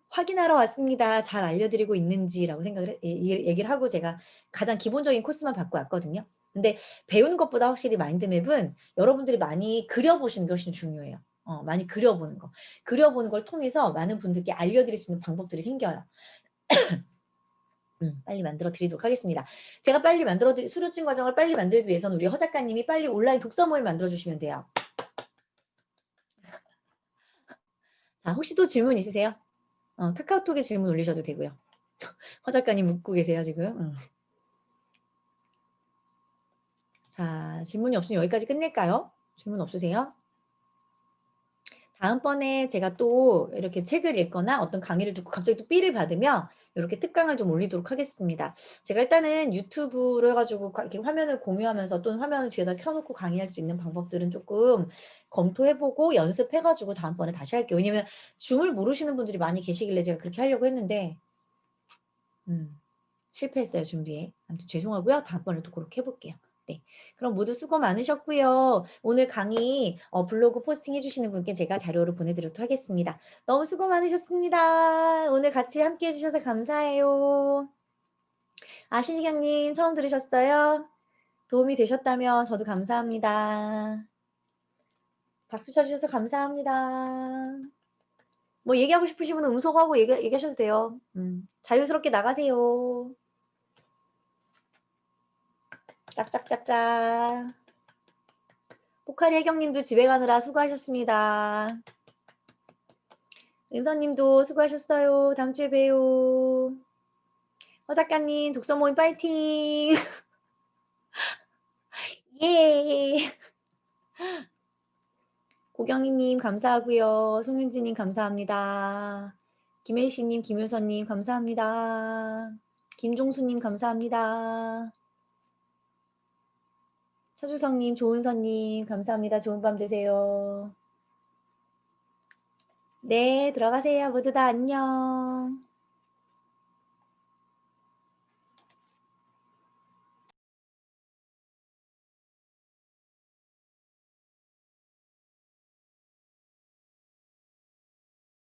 확인하러 왔습니다. 잘 알려드리고 있는지라고 얘기를 하고 제가 가장 기본적인 코스만 받고 왔거든요. 근데 배우는 것보다 확실히 마인드맵은 여러분들이 많이 그려보시는 게 훨씬 중요해요. 많이 그려보는 거. 그려보는 걸 통해서 많은 분들께 알려드릴 수 있는 방법들이 생겨요. 빨리 만들어 드리도록 하겠습니다. 제가 빨리 만들어 드릴 수료증 과정을 빨리 만들기 위해서는 우리 허 작가님이 빨리 온라인 독서 모임 만들어 주시면 돼요. 자, 혹시 또 질문 있으세요? 카카오톡에 질문 올리셔도 되고요. 허 작가님 묻고 계세요, 지금. 자, 질문이 없으면 여기까지 끝낼까요? 질문 없으세요? 다음번에 제가 또 이렇게 책을 읽거나 어떤 강의를 듣고 갑자기 또 삐를 받으면 이렇게 특강을 좀 올리도록 하겠습니다. 제가 일단은 유튜브를 해가지고 이렇게 화면을 공유하면서 또는 화면을 뒤에다 켜놓고 강의할 수 있는 방법들은 조금 검토해보고 연습해가지고 다음번에 다시 할게요. 왜냐면 줌을 모르시는 분들이 많이 계시길래 제가 그렇게 하려고 했는데 실패했어요, 준비에. 아무튼 죄송하고요. 다음번에 또 그렇게 해볼게요. 네. 그럼 모두 수고 많으셨고요. 오늘 강의 블로그 포스팅 해주시는 분께 제가 자료를 보내드리도록 하겠습니다. 너무 수고 많으셨습니다. 오늘 같이 함께 해주셔서 감사해요. 신희경님 처음 들으셨어요? 도움이 되셨다면 저도 감사합니다. 박수 쳐주셔서 감사합니다. 뭐 얘기하고 싶으신 분은 음소거하고 얘기하셔도 돼요. 자유스럽게 나가세요. 짝짝짝짝. 포카리 혜경님도 집에 가느라 수고하셨습니다. 은서님도 수고하셨어요. 다음 주에 봬요. 허 작가님 독서 모임 파이팅. 예. 고경희님 감사하고요. 송윤지님 감사합니다. 김혜희씨님, 김효선님 감사합니다. 김종수님 감사합니다. 차주성님, 조은서님 감사합니다. 좋은 밤 되세요. 네, 들어가세요. 모두 다 안녕.